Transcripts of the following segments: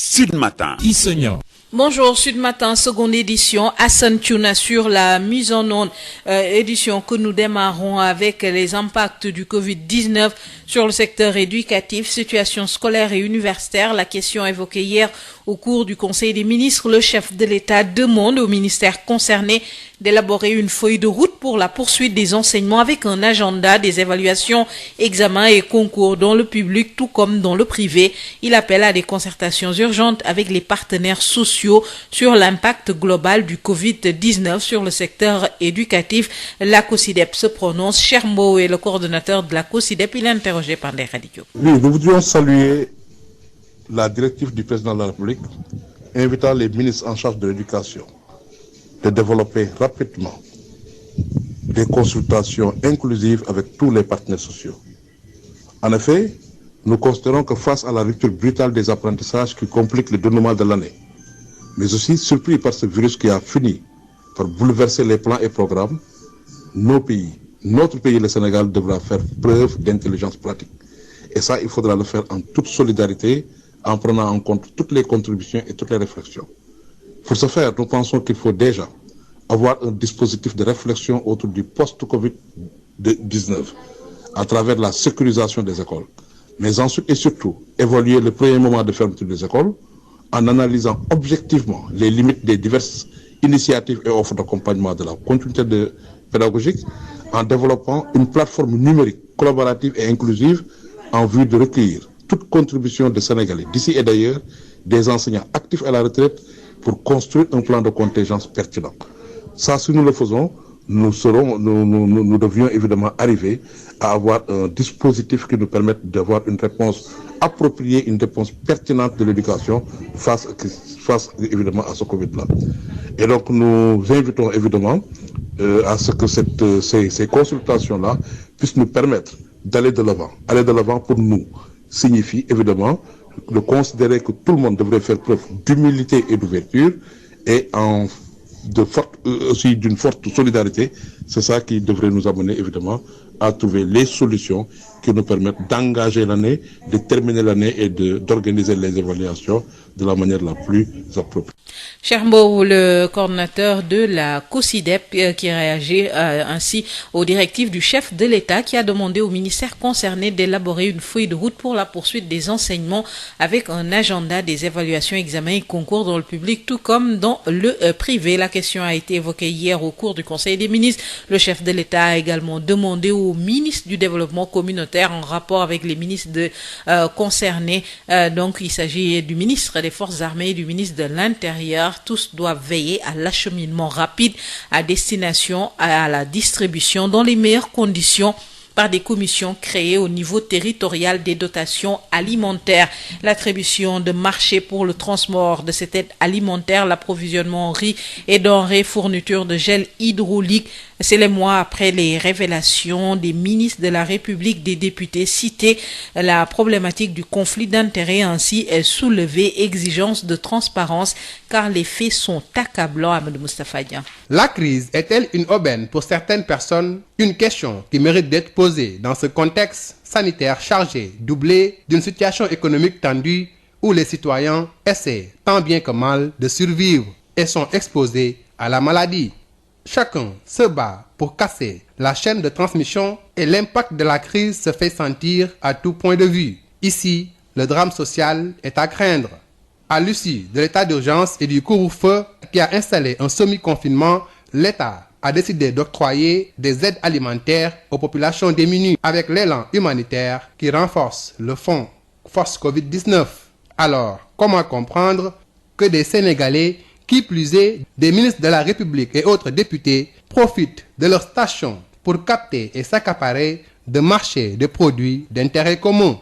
Sud Matin. Bonjour, Sud Matin, seconde édition. Hassan Tchouna sur la mise en onde. Édition que nous démarrons avec les impacts du Covid-19 sur le secteur éducatif, situation scolaire et universitaire. La question évoquée hier au cours du Conseil des ministres. Le chef de l'État demande au ministère concerné d'élaborer une feuille de route pour la poursuite des enseignements avec un agenda des évaluations, examens et concours dans le public tout comme dans le privé. Il appelle à des concertations urgentes avec les partenaires sociaux sur l'impact global du Covid-19 sur le secteur éducatif. La COSYDEP se prononce. Chermo est le coordonnateur de la COSYDEP. Il est interrogé par des radios. Oui, nous voudrions saluer la directive du président de la République invitant les ministres en charge de l'éducation de développer rapidement des consultations inclusives avec tous les partenaires sociaux. En effet, nous considérons que face à la rupture brutale des apprentissages qui complique le dénouement de l'année, mais aussi surpris par ce virus qui a fini par bouleverser les plans et programmes, notre pays, le Sénégal, devra faire preuve d'intelligence pratique. Et ça, il faudra le faire en toute solidarité, en prenant en compte toutes les contributions et toutes les réflexions. Pour ce faire, nous pensons qu'il faut déjà avoir un dispositif de réflexion autour du post-Covid-19 à travers la sécurisation des écoles. Mais ensuite et surtout, évaluer le premier moment de fermeture des écoles en analysant objectivement les limites des diverses initiatives et offres d'accompagnement de la continuité pédagogique en développant une plateforme numérique collaborative et inclusive en vue de recueillir toute contribution des Sénégalais d'ici et d'ailleurs, des enseignants actifs à la retraite pour construire un plan de contingence pertinent. Ça, si nous le faisons, nous devrions évidemment arriver à avoir un dispositif qui nous permette d'avoir une réponse appropriée, une réponse pertinente de l'éducation face évidemment à ce Covid-là. Et donc nous invitons évidemment à ce que ces consultations-là puissent nous permettre d'aller de l'avant. Aller de l'avant pour nous signifie évidemment de considérer que tout le monde devrait faire preuve d'humilité et d'ouverture et aussi d'une forte solidarité. C'est ça qui devrait nous amener évidemment à trouver les solutions qui nous permettent d'engager l'année, de terminer l'année et d'organiser les évaluations de la manière la plus appropriée. Chermo, le coordonnateur de la COSYDEP, qui réagit ainsi aux directives du chef de l'État qui a demandé au ministère concerné d'élaborer une feuille de route pour la poursuite des enseignements avec un agenda des évaluations, examens et concours dans le public tout comme dans le privé. La question a été évoquée hier au cours du Conseil des ministres. Le chef de l'État a également demandé au ministre du Développement communautaire en rapport avec les ministres concernés. Donc il s'agit du ministre des Forces armées et du ministre de l'Intérieur. Tous doivent veiller à l'acheminement rapide à destination à la distribution dans les meilleures conditions par des commissions créées au niveau territorial des dotations alimentaires. L'attribution de marché pour le transport de cette aide alimentaire, l'approvisionnement en riz et denrées, fourniture de gel hydraulique. C'est les mois après les révélations des ministres de la République, des députés cités. La problématique du conflit d'intérêts ainsi est soulevée, exigence de transparence, car les faits sont accablants. Amadou Moustapha Dian. La crise est-elle une aubaine pour certaines personnes? Une question qui mérite d'être posée dans ce contexte sanitaire chargé, doublé d'une situation économique tendue où les citoyens essaient tant bien que mal de survivre et sont exposés à la maladie. Chacun se bat pour casser la chaîne de transmission et l'impact de la crise se fait sentir à tout point de vue. Ici, le drame social est à craindre. À l'issue de l'état d'urgence et du couvre-feu qui a installé un semi-confinement, l'État a décidé d'octroyer des aides alimentaires aux populations démunies avec l'élan humanitaire qui renforce le fonds Force Covid-19. Alors, comment comprendre que des Sénégalais, qui plus est des ministres de la République et autres députés, profitent de leur station pour capter et s'accaparer de marchés de produits d'intérêt commun?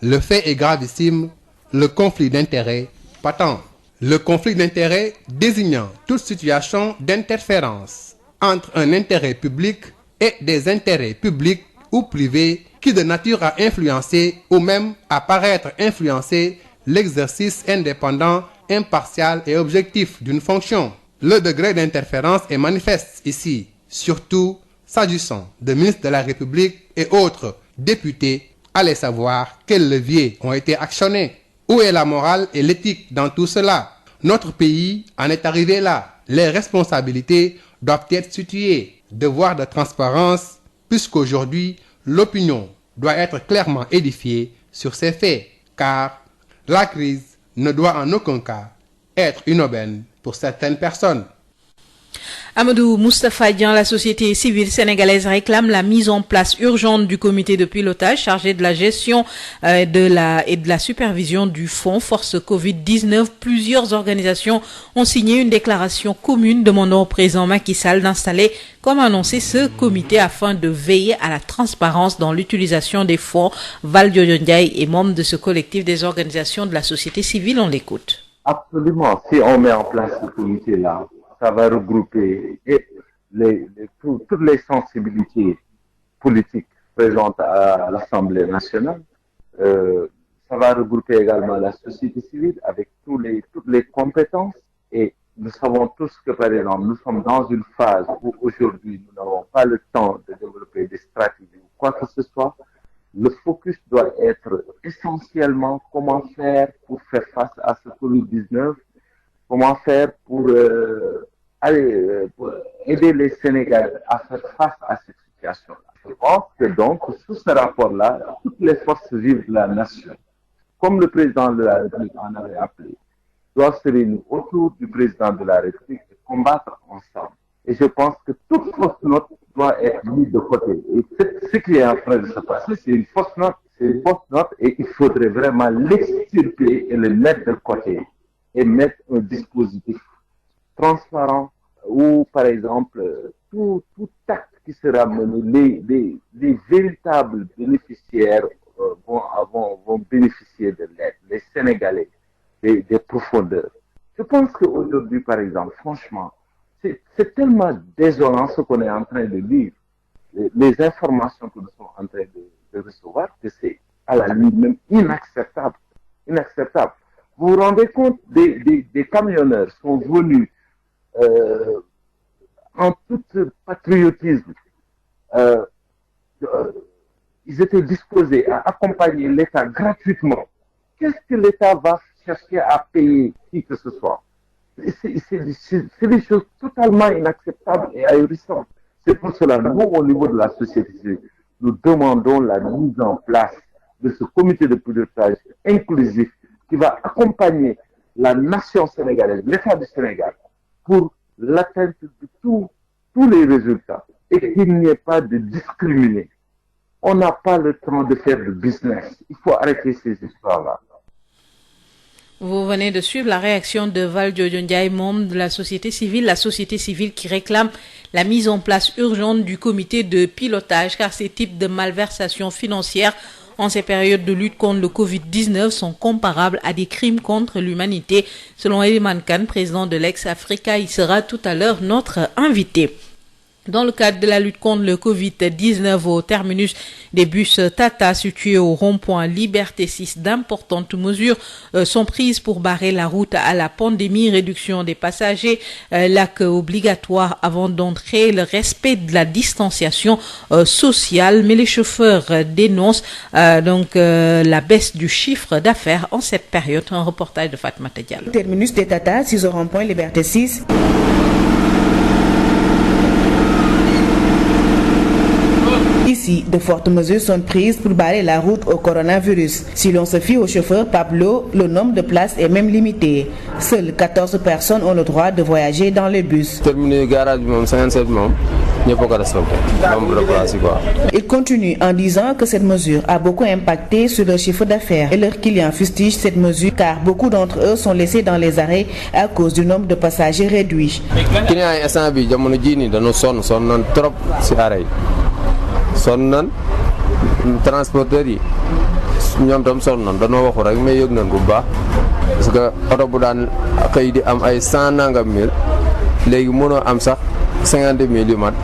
Le fait est gravissime, le conflit d'intérêts patent. Le conflit d'intérêts désignant toute situation d'interférence entre un intérêt public et des intérêts publics ou privés qui de nature à influencer ou même à paraître influencer l'exercice indépendant, impartial et objectif d'une fonction. Le degré d'interférence est manifeste ici, surtout s'agissant de ministres de la République et autres députés. Allez savoir quels leviers ont été actionnés. Où est la morale et l'éthique dans tout cela? Notre pays en est arrivé là. Les responsabilités doivent être situées. Devoir de transparence, puisqu'aujourd'hui, l'opinion doit être clairement édifiée sur ces faits, car la crise ne doit en aucun cas être une aubaine pour certaines personnes. Amadou Moustapha Dian, la société civile sénégalaise réclame la mise en place urgente du comité de pilotage chargé de la gestion et de la supervision du fonds Force Covid-19. Plusieurs organisations ont signé une déclaration commune demandant au président Macky Sall d'installer, comme annoncé, ce comité afin de veiller à la transparence dans l'utilisation des fonds. Valdiodio Ndiaye est membre de ce collectif des organisations de la société civile. On l'écoute. Absolument. Si on met en place ce comité-là, ça va regrouper toutes les sensibilités politiques présentes à l'Assemblée nationale. Ça va regrouper également la société civile avec toutes les compétences. Et nous savons tous que, par exemple, nous sommes dans une phase où aujourd'hui nous n'avons pas le temps de développer des stratégies ou quoi que ce soit. Le focus doit être essentiellement comment faire pour faire face à ce Covid-19, comment faire pour aider les Sénégalais à faire face à cette situation-là. Je pense que donc, sous ce rapport-là, toutes les forces vives de la nation, comme le président de la République en avait appelé, doivent se réunir autour du président de la République et combattre ensemble. Et je pense que toute fausse note doit être mise de côté. Et ce qui est en train de se passer, c'est une fausse note. C'est une fausse note et il faudrait vraiment l'extirper et le mettre de côté et mettre un dispositif transparent où, par exemple, tout acte qui sera mené, les véritables bénéficiaires vont bénéficier de l'aide, les Sénégalais, des profondeurs. Je pense qu'aujourd'hui, par exemple, franchement, c'est tellement désolant ce qu'on est en train de lire, les informations que nous sommes en train de recevoir, que c'est à la limite même inacceptable. Inacceptable. Vous vous rendez compte, des camionneurs sont venus en tout patriotisme. Ils étaient disposés à accompagner l'État gratuitement. Qu'est-ce que l'État va chercher à payer qui que ce soit? C'est des choses totalement inacceptables et ahurissantes. C'est pour cela, nous, au niveau de la société civile, nous demandons la mise en place de ce comité de pilotage inclusif qui va accompagner la nation sénégalaise, l'État du Sénégal, pour l'atteinte de tous les résultats et qu'il n'y ait pas de discriminés. On n'a pas le temps de faire du business. Il faut arrêter ces histoires-là. Vous venez de suivre la réaction de Valdiodio Ndiaye, membre de la société civile qui réclame la mise en place urgente du comité de pilotage car ces types de malversations financières en ces périodes de lutte contre le Covid-19 sont comparables à des crimes contre l'humanité. Selon Eliman Khan, président de l'ex-Africa, il sera tout à l'heure notre invité. Dans le cadre de la lutte contre le Covid-19 au terminus des bus Tata situés au rond-point Liberté 6, d'importantes mesures sont prises pour barrer la route à la pandémie, réduction des passagers, l'accueil obligatoire avant d'entrer, le respect de la distanciation sociale. Mais les chauffeurs dénoncent la baisse du chiffre d'affaires en cette période. Un reportage de Fatmata Diallo. Terminus des Tata, 6 au rond-point Liberté 6. Ici, de fortes mesures sont prises pour barrer la route au coronavirus. Si l'on se fie au chauffeur Pablo, le nombre de places est même limité. Seules 14 personnes ont le droit de voyager dans les bus. Il continue en disant que cette mesure a beaucoup impacté sur leur chiffre d'affaires et leurs clients fustigent cette mesure car beaucoup d'entre eux sont laissés dans les arrêts à cause du nombre de passagers réduit. sonn nan transporteurs yi ñoom tam sonn nan dañoo waxu rek mais yëg nañ bu baax parce que oto bu daan xëy di am ay 100 nangam mille léegi mënoo am sax 50 000 yu mat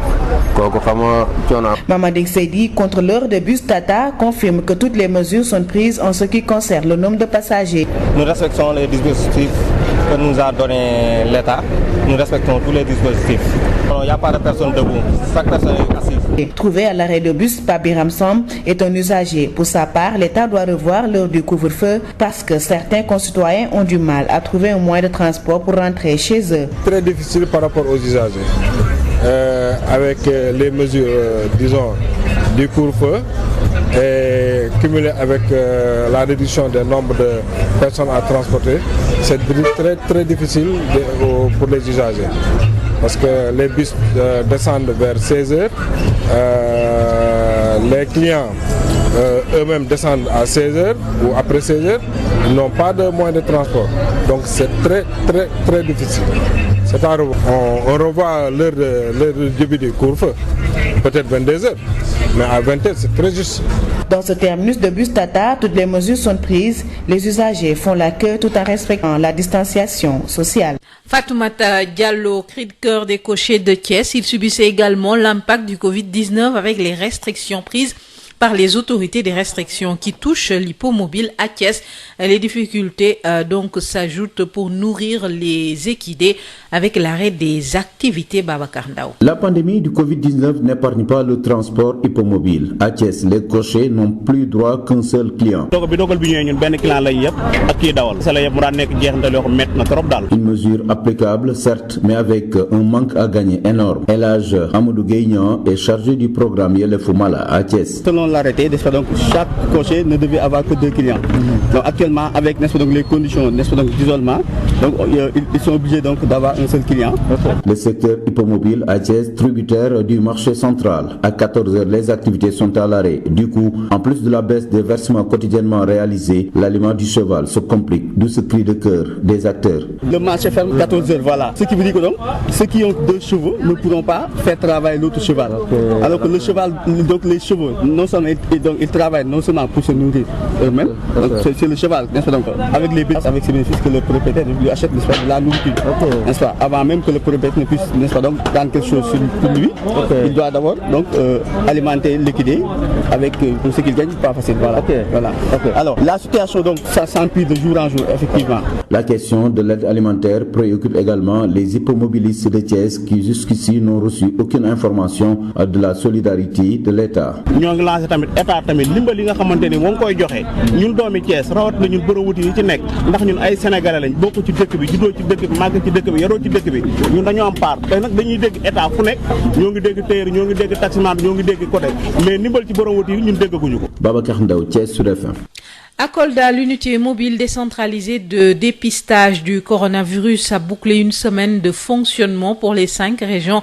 Mamadou Seydi, contrôleur de bus Tata, confirme que toutes les mesures sont prises en ce qui concerne le nombre de passagers. Nous respectons les dispositifs que nous a donné l'État. Nous respectons tous les dispositifs. Il n'y a pas de personne debout. Chaque personne est assise. Trouvé à l'arrêt de bus, Pabiram Sam est un usager. Pour sa part, l'État doit revoir l'heure du couvre-feu parce que certains concitoyens ont du mal à trouver un moyen de transport pour rentrer chez eux. Très difficile par rapport aux usagers. Avec les mesures, disons, du couvre-feu et cumulé avec la réduction du nombre de personnes à transporter, c'est très très difficile pour les usagers. Parce que les bus descendent vers 16h, les clients eux-mêmes descendent à 16h ou après 16h, ils n'ont pas de moyen de transport. Donc c'est très très très difficile. On revoit l'heure de début du couvre-feu, peut-être 22h, mais à 20h c'est très juste. Dans ce terminus de bus Tata, toutes les mesures sont prises. Les usagers font la queue tout en respectant la distanciation sociale. Fatoumata Diallo, cri de cœur des cochers de Thiès. Ils subissaient également l'impact du Covid-19 avec les restrictions prises par les autorités, des restrictions qui touchent l'hippomobile à Thiès. Les difficultés donc s'ajoutent pour nourrir les équidés avec l'arrêt des activités. Babacar Ndao. La pandémie du Covid-19 n'épargne pas le transport hippomobile. À Thiès, les cochers n'ont plus droit qu'un seul client. Une mesure applicable, certes, mais avec un manque à gagner énorme. El Hadj Amadou Gueye est chargé du programme Yelefou Mala à Thiès. L'arrêté, donc chaque cocher ne devait avoir que 2 clients. Donc actuellement avec donc, les conditions d'isolement, donc ils sont obligés donc d'avoir un seul client. Le secteur hippomobile à Thiès, tributaire du marché central. À 14h, les activités sont à l'arrêt. Du coup, en plus de la baisse des versements quotidiennement réalisés, l'aliment du cheval se complique. D'où ce cri de cœur des acteurs. Le marché ferme 14h, voilà. Ce qui veut dire que donc ceux qui ont 2 chevaux ne pourront pas faire travailler l'autre cheval. Alors que le cheval, donc les chevaux, non seulement donc ils travaillent non seulement pour se nourrir eux-mêmes, c'est le cheval, donc avec les bénéfices, avec ces bénéfices que le propriétaire lui achète de la nourriture, n'est-ce pas, avant même que le propriétaire ne puisse, n'est-ce pas, donc prendre quelque chose pour lui, il doit d'abord donc alimenter, liquider avec ce qu'il gagne, pas facile, voilà. Alors la situation donc ça s'empire de jour en jour effectivement. La question de l'aide alimentaire préoccupe également les hippomobilistes de Thiès qui jusqu'ici n'ont reçu aucune information de la solidarité de l'État. État tamit limbal yi nga xamanteni mo ngi koy joxe ñun doomi Thiès rawat na ñun borom wuti yi ci nekk ndax ñun ay sénégalais lañ bokku ci dëkk bi juddoo ci dëkk bi màgg ci dëkk bi yaroo ci dëkk bi ñun dañoo am part tay nak dañuy dégg état fu nekk ñoo ngi dégg tailleur ñoo ngi dégg taximan ñoo ngi dégg côté mais limbal ci borom wuti yi ñun déggaguñu ko. Babacar Ndaw, Thiès Sud FM. À Kolda, l'unité mobile décentralisée de dépistage du coronavirus a bouclé une semaine de fonctionnement pour les 5 régions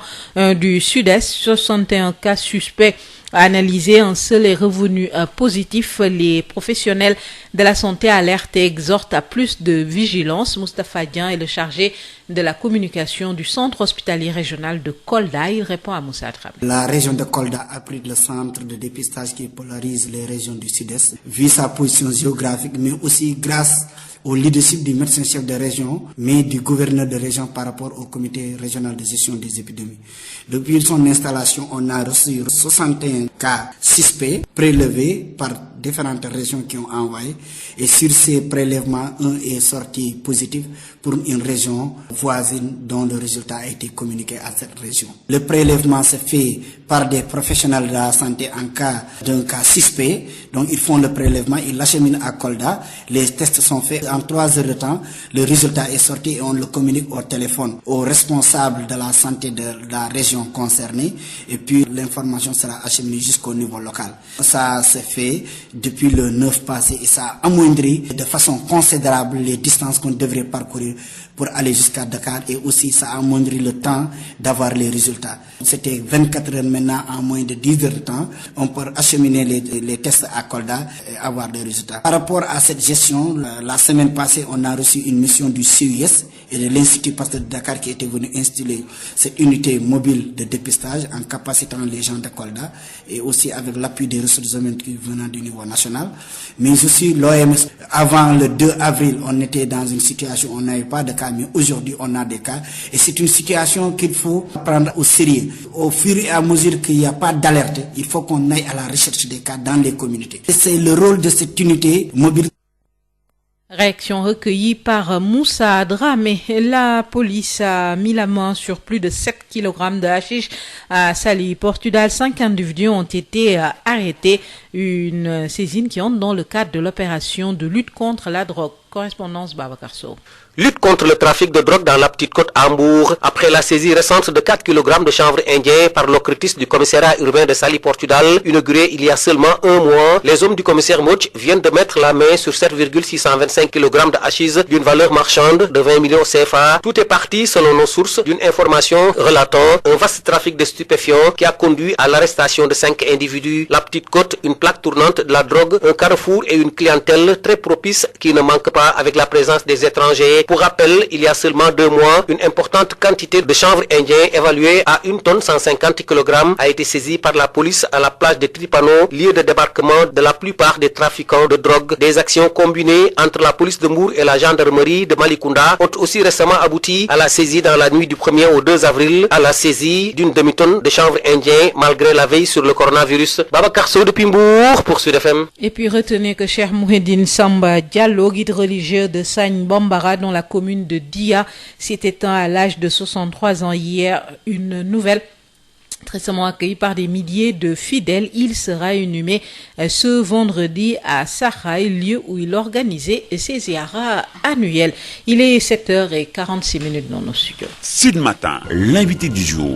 du Sud-Est. 61 cas suspects analysés, un seul est revenu positif. Les professionnels de la santé alertent et exhortent à plus de vigilance. Moustapha Dian est le chargé de la communication du centre hospitalier régional de Kolda. Il répond à Moussa Trabi. La région de Kolda abrite le centre de dépistage qui polarise les régions du Sud-Est, vu sa position géographique, mais aussi grâce au leadership du médecin-chef de région, mais du gouverneur de région par rapport au comité régional de gestion des épidémies. Depuis son installation, on a reçu 61 cas suspects prélevés par différentes régions qui ont envoyé. Et sur ces prélèvements, un est sorti positif pour une région voisine dont le résultat a été communiqué à cette région. Le prélèvement se fait par des professionnels de la santé en cas d'un cas suspect. Donc ils font le prélèvement, ils l'acheminent à Kolda. Les tests sont faits en 3 heures de temps. Le résultat est sorti et on le communique au téléphone aux responsables de la santé de la région concernée. Et puis l'information sera acheminée jusqu'au niveau local. Ça se fait depuis le 9 passé et ça a amoindri de façon considérable les distances qu'on devrait parcourir pour aller jusqu'à Dakar et aussi ça a amoindri le temps d'avoir les résultats. C'était 24 heures maintenant, en moins de 10 heures de temps, on peut acheminer les tests à Kolda et avoir des résultats. Par rapport à cette gestion, la semaine passée, on a reçu une mission du CUS et de l'Institut Pasteur de Dakar qui était venu installer cette unité mobile de dépistage en capacitant les gens de Kolda et aussi avec l'appui des ressources humaines venant du niveau national. Mais aussi l'OMS, avant le 2 avril, on était dans une situation où on n'avait pas de cas, mais aujourd'hui on a des cas. Et c'est une situation qu'il faut prendre au sérieux. Au fur et à mesure qu'il n'y a pas d'alerte, il faut qu'on aille à la recherche des cas dans les communautés. Et c'est le rôle de cette unité mobile. Réaction recueillie par Moussa Dramé. La police a mis la main sur plus de 7 kg de hashish à Saly, Portudal. 5 individus ont été arrêtés. Une saisine qui entre dans le cadre de l'opération de lutte contre la drogue. Correspondance Babacar Sow. Lutte contre le trafic de drogue dans la Petite Côte à Hambourg, après la saisie récente de 4 kg de chanvre indien par l'occultiste du commissariat urbain de Saly Portudal, inauguré il y a seulement un mois, les hommes du commissaire Moch viennent de mettre la main sur 7,625 kg de hashish d'une valeur marchande de 20 millions CFA. Tout est parti, selon nos sources, d'une information relatant un vaste trafic de stupéfiants qui a conduit à l'arrestation de 5 individus. La Petite Côte, une plaque tournante de la drogue, un carrefour et une clientèle très propice qui ne manque pas avec la présence des étrangers. Pour rappel, il y a seulement 2 mois, une importante quantité de chanvre indien évaluée à 1 tonne 150 kg a été saisie par la police à la plage de Tripano, lieu de débarquement de la plupart des trafiquants de drogue. Des actions combinées entre la police de Mbour et la gendarmerie de Malicounda ont aussi récemment abouti à la saisie dans la nuit du 1er au 2 avril, à la saisie d'une demi-tonne de chanvre indien malgré la veille sur le coronavirus. Babacar Sow depuis Mbour pour Sud FM. Et puis retenez que Cheikh Mouhidine Samba Diallo, guide religieux de Sagne Bambara dans la commune de Dia, s'est éteint à l'âge de 63 ans hier. Une nouvelle récemment accueilli par des milliers de fidèles. Il sera inhumé ce vendredi à Sahaï, lieu où il organisait ses ziyaras annuels. Il est 7h46 dans nos studios. Sud Matin, l'invité du jour.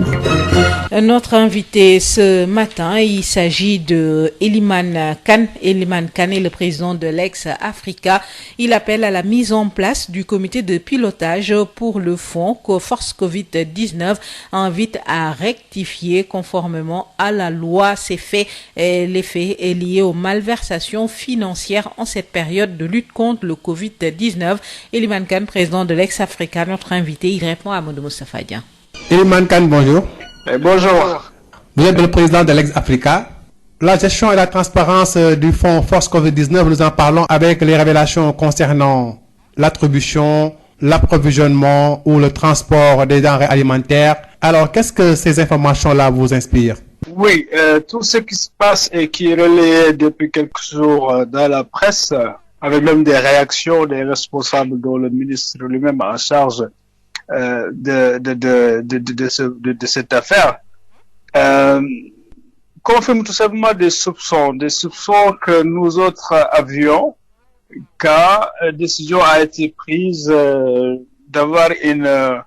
Notre invité ce matin, il s'agit de Eliman Kane. Eliman Kane est le président de l'ex-Africa. Il appelle à la mise en place du comité de pilotage pour le fonds Force Covid-19, invite à rectifier conformément à la loi. Ces faits, les faits liés aux malversations financières en cette période de lutte contre le Covid-19. Eliman Kane, président de l'ex-Africa, notre invité, il répond à Amadou Moustapha Dian. Eliman Kane, bonjour. Bonjour. Vous êtes le président de l'ex-Africa. La gestion et la transparence du fonds Force Covid-19, nous en parlons avec les révélations concernant l'attribution, l'approvisionnement ou le transport des denrées alimentaires. Alors, qu'est-ce que ces informations-là vous inspirent? Oui, tout ce qui se passe et qui est relayé depuis quelques jours dans la presse, avec même des réactions des responsables dont le ministre lui-même en charge de cette affaire, confirme tout simplement des soupçons que nous autres avions, car décision a été prise d'avoir une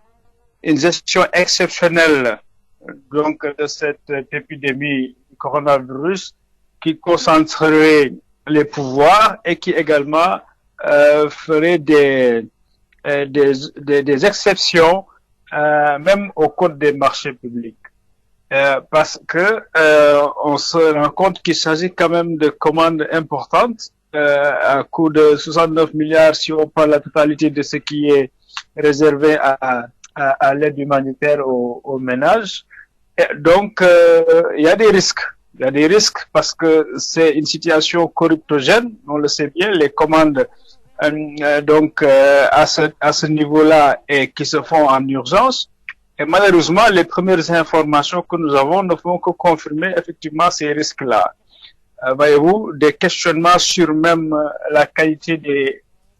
gestion exceptionnelle donc de cette épidémie du coronavirus qui concentrerait les pouvoirs et qui également ferait des exceptions même au code des marchés publics. Parce que on se rend compte qu'il s'agit quand même de commandes importantes à coût de 69 milliards si on prend la totalité de ce qui est réservé à l'aide humanitaire aux ménages. Et donc, il y a des risques. Il y a des risques parce que c'est une situation corruptogène, on le sait bien, les commandes à ce niveau-là et qui se font en urgence. Et malheureusement, les premières informations que nous avons ne font que confirmer effectivement ces risques-là. Voyez-vous, des questionnements sur même la qualité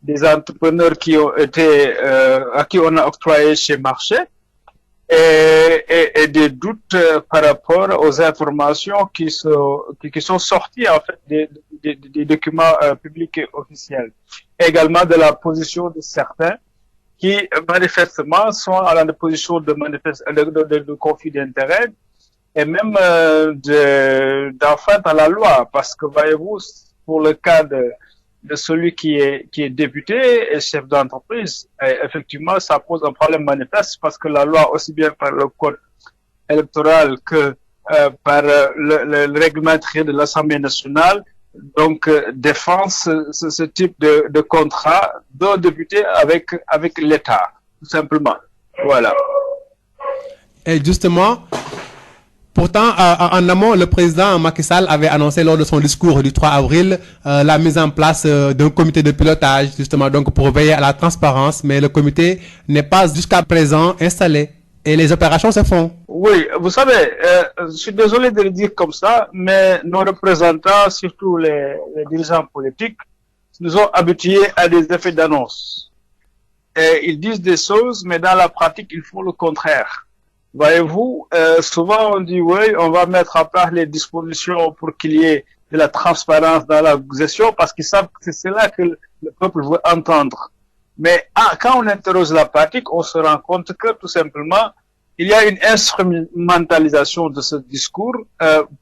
des entrepreneurs qui ont été à qui on a octroyé ces marchés et des doutes par rapport aux informations qui sont sorties en fait des documents publics et officiels. Également de la position de certains qui manifestement sont à la position de conflit d'intérêts et même d'enfreinte à la loi, parce que voyez-vous, pour le cas de celui qui est député et chef d'entreprise, effectivement, ça pose un problème manifeste parce que la loi, aussi bien par le code électoral que par le règlement intérieur de l'Assemblée nationale, donc défend ce type de contrat d'un député avec l'État. tout simplement. Voilà. Et justement, pourtant, en amont, le président Macky Sall avait annoncé lors de son discours du 3 avril la mise en place d'un comité de pilotage, justement, donc pour veiller à la transparence, mais le comité n'est pas jusqu'à présent installé et les opérations se font. Oui, vous savez, je suis désolé de le dire comme ça, mais nos représentants, surtout les dirigeants politiques, nous ont habitués à des effets d'annonce. Et ils disent des choses, mais dans la pratique, ils font le contraire. Voyez-vous, souvent on dit oui, on va mettre en place les dispositions pour qu'il y ait de la transparence dans la gestion, parce qu'ils savent que c'est cela que le peuple veut entendre. Mais quand on interroge la pratique, on se rend compte que tout simplement, il y a une instrumentalisation de ce discours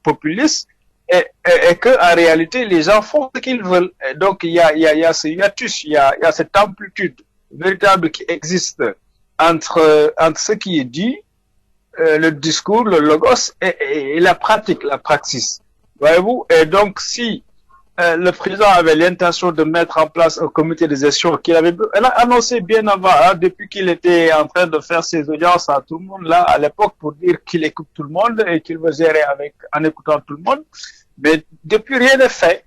populiste et que en réalité les gens font ce qu'ils veulent. Et donc il y a ce hiatus, il y a cette amplitude véritable qui existe entre ce qui est dit, le discours, le logos et la pratique, la praxis. Voyez-vous? Et donc si le président avait l'intention de mettre en place un comité de gestion elle a annoncé bien avant, depuis qu'il était en train de faire ses audiences à tout le monde là, à l'époque, pour dire qu'il écoute tout le monde et qu'il veut gérer en écoutant tout le monde. Mais depuis, rien n'est fait.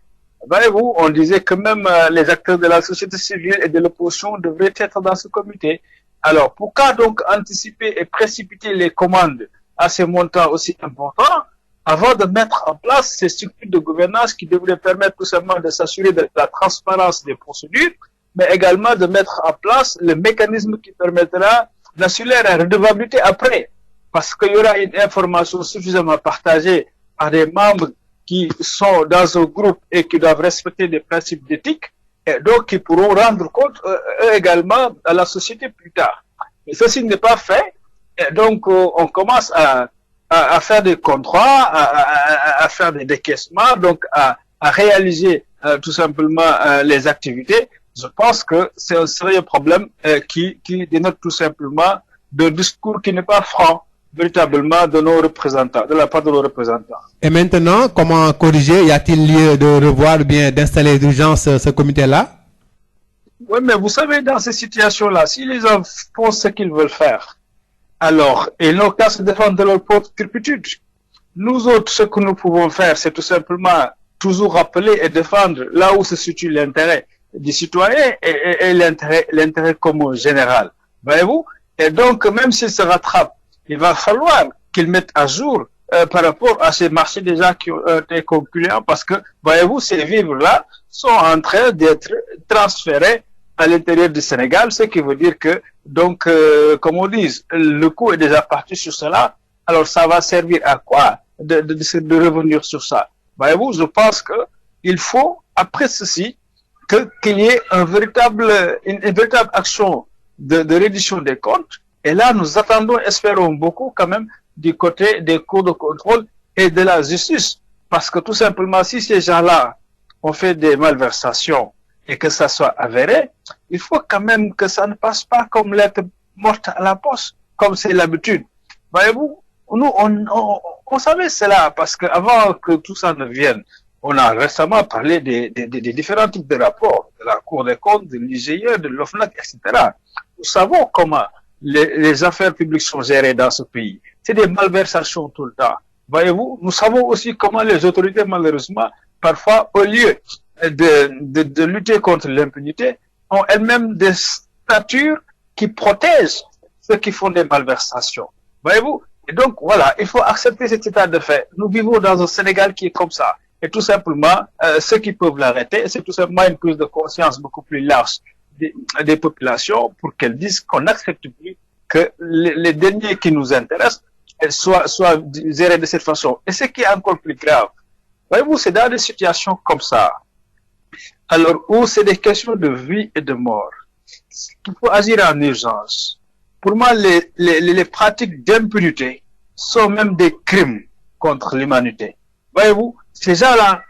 Voyez-vous, on disait que même les acteurs de la société civile et de l'opposition devraient être dans ce comité. Alors, pourquoi donc anticiper et précipiter les commandes à ces montants aussi importants avant de mettre en place ces structures de gouvernance qui devraient permettre tout simplement de s'assurer de la transparence des procédures, mais également de mettre en place le mécanisme qui permettra d'assurer la redevabilité après. Parce qu'il y aura une information suffisamment partagée par des membres qui sont dans un groupe et qui doivent respecter des principes d'éthique, et donc qui pourront rendre compte eux également à la société plus tard. Mais ceci n'est pas fait, et donc on commence à faire des contrats, à faire des décaissements, donc à réaliser tout simplement les activités. Je pense que c'est un sérieux problème qui dénote tout simplement d'un discours qui n'est pas franc véritablement de nos représentants, de la part de nos représentants. Et maintenant, comment corriger? Y a-t-il lieu de revoir ou bien d'installer d'urgence ce comité-là? Oui, mais vous savez, dans ces situations-là, si les gens font ce qu'ils veulent faire, alors ils n'ont qu'à se défendre de leur propre turpitude. Nous autres, ce que nous pouvons faire, c'est tout simplement toujours rappeler et défendre là où se situe l'intérêt des citoyens et l'intérêt commun général. Voyez-vous? Et donc, même s'ils se rattrapent, il va falloir qu'ils mettent à jour par rapport à ces marchés déjà qui ont été concluants, parce que, voyez-vous, ces vivres-là sont en train d'être transférés à l'intérieur du Sénégal, ce qui veut dire que, donc, comme on dit, le coup est déjà parti sur cela, alors ça va servir à quoi de revenir sur ça? Voyez-vous, je pense que il faut, après ceci, qu'il y ait une véritable action de reddition des comptes. Et là, nous attendons, espérons beaucoup quand même du côté des cours de contrôle et de la justice. Parce que tout simplement, si ces gens-là ont fait des malversations et que ça soit avéré, il faut quand même que ça ne passe pas comme lettre morte à la poste, comme c'est l'habitude. Voyez-vous, nous, on savait cela parce que avant que tout ça ne vienne, on a récemment parlé des différents types de rapports, de la Cour des comptes, de l'IGE, de l'OFNAC, etc. Nous savons comment les affaires publiques sont gérées dans ce pays. C'est des malversations tout le temps. Voyez-vous, nous savons aussi comment les autorités, malheureusement, parfois, au lieu de lutter contre l'impunité, ont elles-mêmes des statures qui protègent ceux qui font des malversations. Voyez-vous? Et donc, voilà, il faut accepter cet état de fait. Nous vivons dans un Sénégal qui est comme ça. Et tout simplement, ceux qui peuvent l'arrêter, c'est tout simplement une prise de conscience beaucoup plus large des populations pour qu'elles disent qu'on n'accepte plus que les derniers qui nous intéressent soient gérés de cette façon. Et ce qui est encore plus grave, voyez-vous, c'est dans des situations comme ça, alors où c'est des questions de vie et de mort, qu'il faut agir en urgence. Pour moi, les pratiques d'impunité sont même des crimes contre l'humanité. Voyez-vous, ces gens-là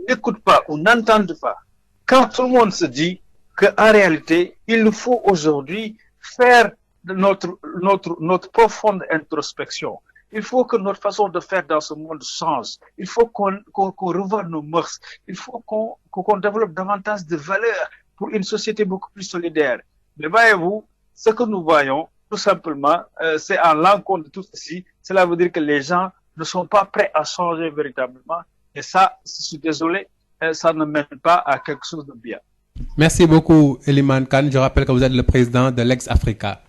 n'écoutent pas ou n'entendent pas. Quand tout le monde se dit qu'en réalité, il nous faut aujourd'hui faire de notre profonde introspection. Il faut que notre façon de faire dans ce monde change. Il faut qu'on revoie nos mœurs. Il faut qu'on développe davantage de valeurs pour une société beaucoup plus solidaire. Mais voyez-vous, ce que nous voyons, tout simplement, c'est en l'encontre de tout ceci. Cela veut dire que les gens ne sont pas prêts à changer véritablement. Et ça, je suis désolé, ça ne mène pas à quelque chose de bien. Merci beaucoup, Eliman Kane. Je rappelle que vous êtes le président de l'Ex-Africa.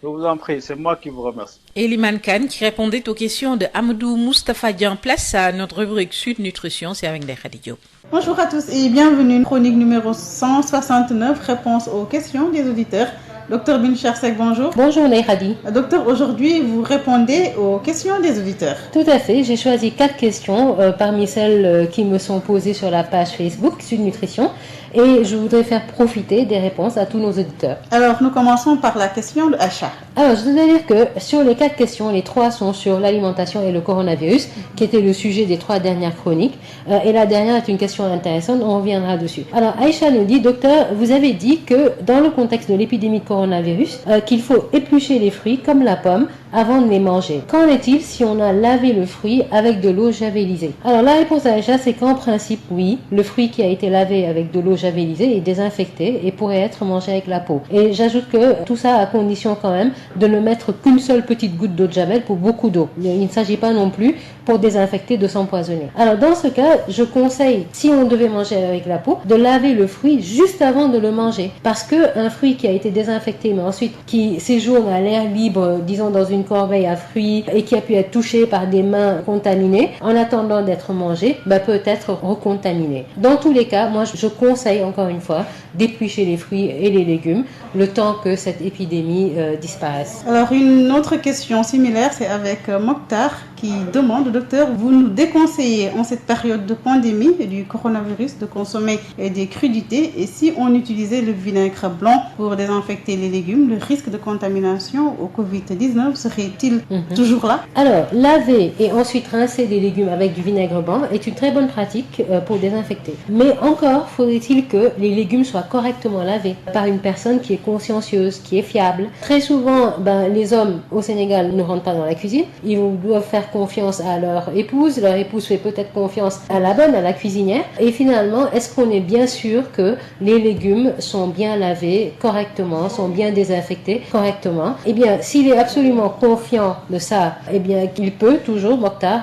Je vous en prie, c'est moi qui vous remercie. Eliman Kane qui répondait aux questions de Amadou Moustapha Dian. Place à notre rubrique Sud Nutrition, c'est avec Ndeye Khady Diop. Bonjour à tous et bienvenue. Chronique numéro 169, réponse aux questions des auditeurs. Docteur Binchar Seck, bonjour. Bonjour Ndeye Khady. Docteur, aujourd'hui vous répondez aux questions des auditeurs. Tout à fait, j'ai choisi 4 questions parmi celles qui me sont posées sur la page Facebook Sud Nutrition et je voudrais faire profiter des réponses à tous nos auditeurs. Alors nous commençons par la question de Aïcha. Alors je voudrais dire que sur les 4 questions, les 3 sont sur l'alimentation et le coronavirus qui était le sujet des 3 dernières chroniques et la dernière est une question intéressante, on reviendra dessus. Alors Aïcha nous dit, docteur, vous avez dit que dans le contexte de l'épidémie de coronavirus, qu'il faut éplucher les fruits comme la pomme avant de les manger. Qu'en est-il si on a lavé le fruit avec de l'eau javélisée? Alors la réponse à Aïcha, c'est qu'en principe, oui, le fruit qui a été lavé avec de l'eau javélisée est désinfecté et pourrait être mangé avec la peau. Et j'ajoute que tout ça à condition quand même de ne mettre qu'une seule petite goutte d'eau de javel pour beaucoup d'eau. Il ne s'agit pas non plus pour désinfecter de s'empoisonner. Alors dans ce cas, je conseille, si on devait manger avec la peau, de laver le fruit juste avant de le manger. Parce que un fruit qui a été désinfecté, mais ensuite qui séjourne à l'air libre, disons dans une corbeille à fruits et qui a pu être touché par des mains contaminées, en attendant d'être mangé, peut être recontaminé. Dans tous les cas, moi je conseille encore une fois d'éplucher les fruits et les légumes le temps que cette épidémie disparaisse. Alors une autre question similaire, c'est avec Mokhtar qui demande, docteur, vous nous déconseillez en cette période de pandémie et du coronavirus de consommer des crudités et si on utilisait le vinaigre blanc pour désinfecter les légumes, le risque de contamination au Covid-19 serait-il toujours là? Alors, laver et ensuite rincer des légumes avec du vinaigre blanc est une très bonne pratique pour désinfecter. Mais encore faudrait-il que les légumes soient correctement lavés par une personne qui est consciencieuse, qui est fiable. Très souvent, les hommes au Sénégal ne rentrent pas dans la cuisine. Ils doivent faire confiance à leur épouse fait peut-être confiance à la cuisinière. Et finalement, est-ce qu'on est bien sûr que les légumes sont bien lavés correctement, sont bien désinfectés correctement? Eh bien, s'il est absolument confiant de ça, eh bien, il peut toujours, Mokhtar,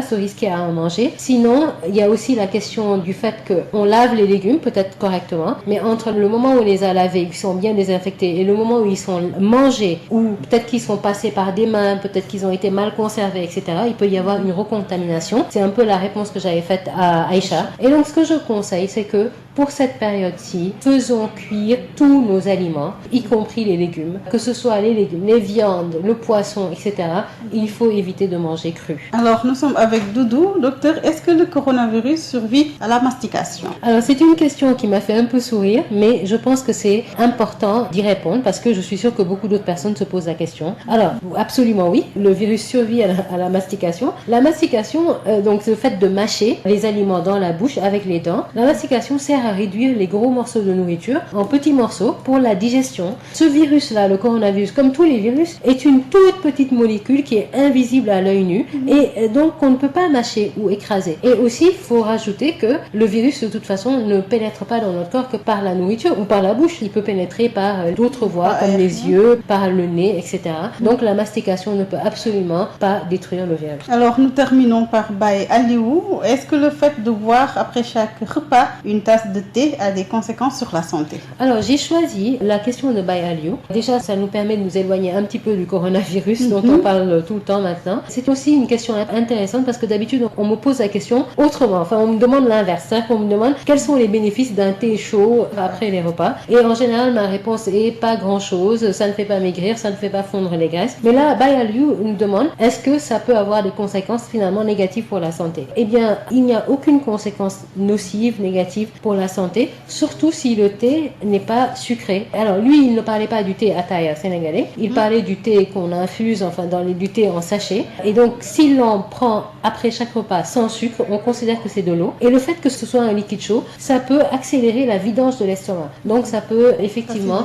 se risquer à en manger. Sinon, il y a aussi la question du fait qu'on lave les légumes peut-être correctement, mais entre le moment où on les a lavés, ils sont bien désinfectés, et le moment où ils sont mangés, ou peut-être qu'ils sont passés par des mains, peut-être qu'ils ont été mal conservés, etc., il peut y avoir une recontamination. C'est un peu la réponse que j'avais faite à Aïcha. Et donc, ce que je conseille, c'est que pour cette période-ci, faisons cuire tous nos aliments, y compris les légumes, que ce soit les légumes, les viandes, le poisson, etc. Il faut éviter de manger cru. Alors, nous sommes avec Doudou. Docteur, est-ce que le coronavirus survit à la mastication? Alors, c'est une question qui m'a fait un peu sourire, mais je pense que c'est important d'y répondre parce que je suis sûre que beaucoup d'autres personnes se posent la question. Alors, absolument oui, le virus survit à la mastication. La mastication, donc le fait de mâcher les aliments dans la bouche avec les dents, la mastication sert à réduire les gros morceaux de nourriture en petits morceaux pour la digestion. Ce virus-là, le coronavirus, comme tous les virus, est une toute petite molécule qui est invisible à l'œil nu et donc qu'on ne peut pas mâcher ou écraser. Et aussi, il faut rajouter que le virus, de toute façon, ne pénètre pas dans notre corps que par la nourriture ou par la bouche. Il peut pénétrer par d'autres voies, comme les yeux, par le nez, etc. Donc la mastication ne peut absolument pas détruire le virus. Alors nous terminons par Baye Aliou. Est-ce que le fait de boire après chaque repas une tasse de thé a des conséquences sur la santé? Alors j'ai choisi la question de Baye Aliou. Déjà ça nous permet de nous éloigner un petit peu du coronavirus dont on parle tout le temps maintenant. C'est aussi une question intéressante parce que d'habitude on me pose la question autrement. Enfin on me demande l'inverse. C'est-à-dire qu'on me demande quels sont les bénéfices d'un thé chaud après les repas. Et en général ma réponse est pas grand-chose. Ça ne fait pas maigrir, ça ne fait pas fondre les graisses. Mais là Baye Aliou nous demande est-ce que ça peut avoir des conséquences finalement négatives pour la santé? Eh bien il n'y a aucune conséquence nocive, négative pour la santé, surtout si le thé n'est pas sucré. Alors lui, il ne parlait pas du thé Ataya sénégalais, il parlait du thé qu'on infuse, du thé en sachet. Et donc, si l'on prend après chaque repas sans sucre, on considère que c'est de l'eau. Et le fait que ce soit un liquide chaud, ça peut accélérer la vidange de l'estomac. Donc, ça peut effectivement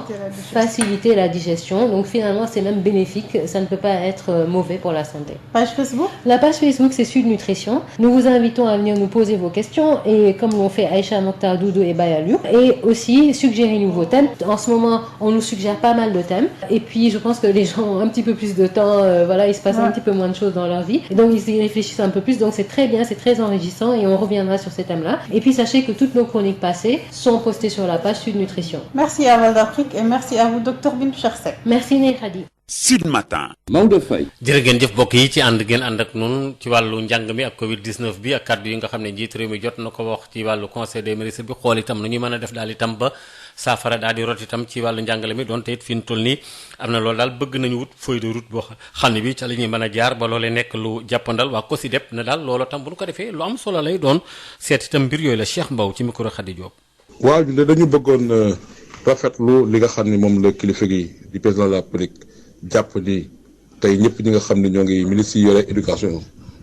faciliter la digestion. Donc, finalement, c'est même bénéfique. Ça ne peut pas être mauvais pour la santé. Page Facebook? La page Facebook, c'est Sud Nutrition. Nous vous invitons à venir nous poser vos questions. Et comme l'ont fait Aïcha Mokhtar Doudou et Bayalou, et aussi suggérer de nouveaux thèmes. En ce moment, on nous suggère pas mal de thèmes, et puis je pense que les gens ont un petit peu plus de temps, il se passe un petit peu moins de choses dans leur vie, et donc ils y réfléchissent un peu plus, donc c'est très bien, c'est très enrichissant, et on reviendra sur ces thèmes-là. Et puis sachez que toutes nos chroniques passées sont postées sur la page Sud Nutrition. Merci à Val d'Afrique et merci à vous, Dr Bintou Cheikh Seck. Merci Ndeye Khady. Sud Matin. Maodo Faye. jërë ngeen jëf mbokk yi ci ànd ngeen ànd ak nun ci wàllu njàng mi ak Covid 19 bi ak kàddu yi nga xam ne njiit réew mi jot na ko wax ci wàllu conseil des ministres bi xool itam nu ñuy mën a def daal itam ba saafara daal di rot itam ci wàllu njàngale mi donte it fi ñu toll nii am na loolu daal bëgg nañu wut feuille de route boo xam ne bi ca la ñuy mën a jaar ba loolee nekk lu jàppandal waa COSYDEP ne daal loolu tam bu ñu ko defee lu am solo lay doon seet itam mbir yooyu la Cheikh Mbaw ci micro Khady Diop. waaw dañu bëggoon rafetlu li nga xam ne moom la kilifa gi di président de la République jàpp ni tey ñëpp ñi nga xam ne ñoo ngi ministre yi yore éducation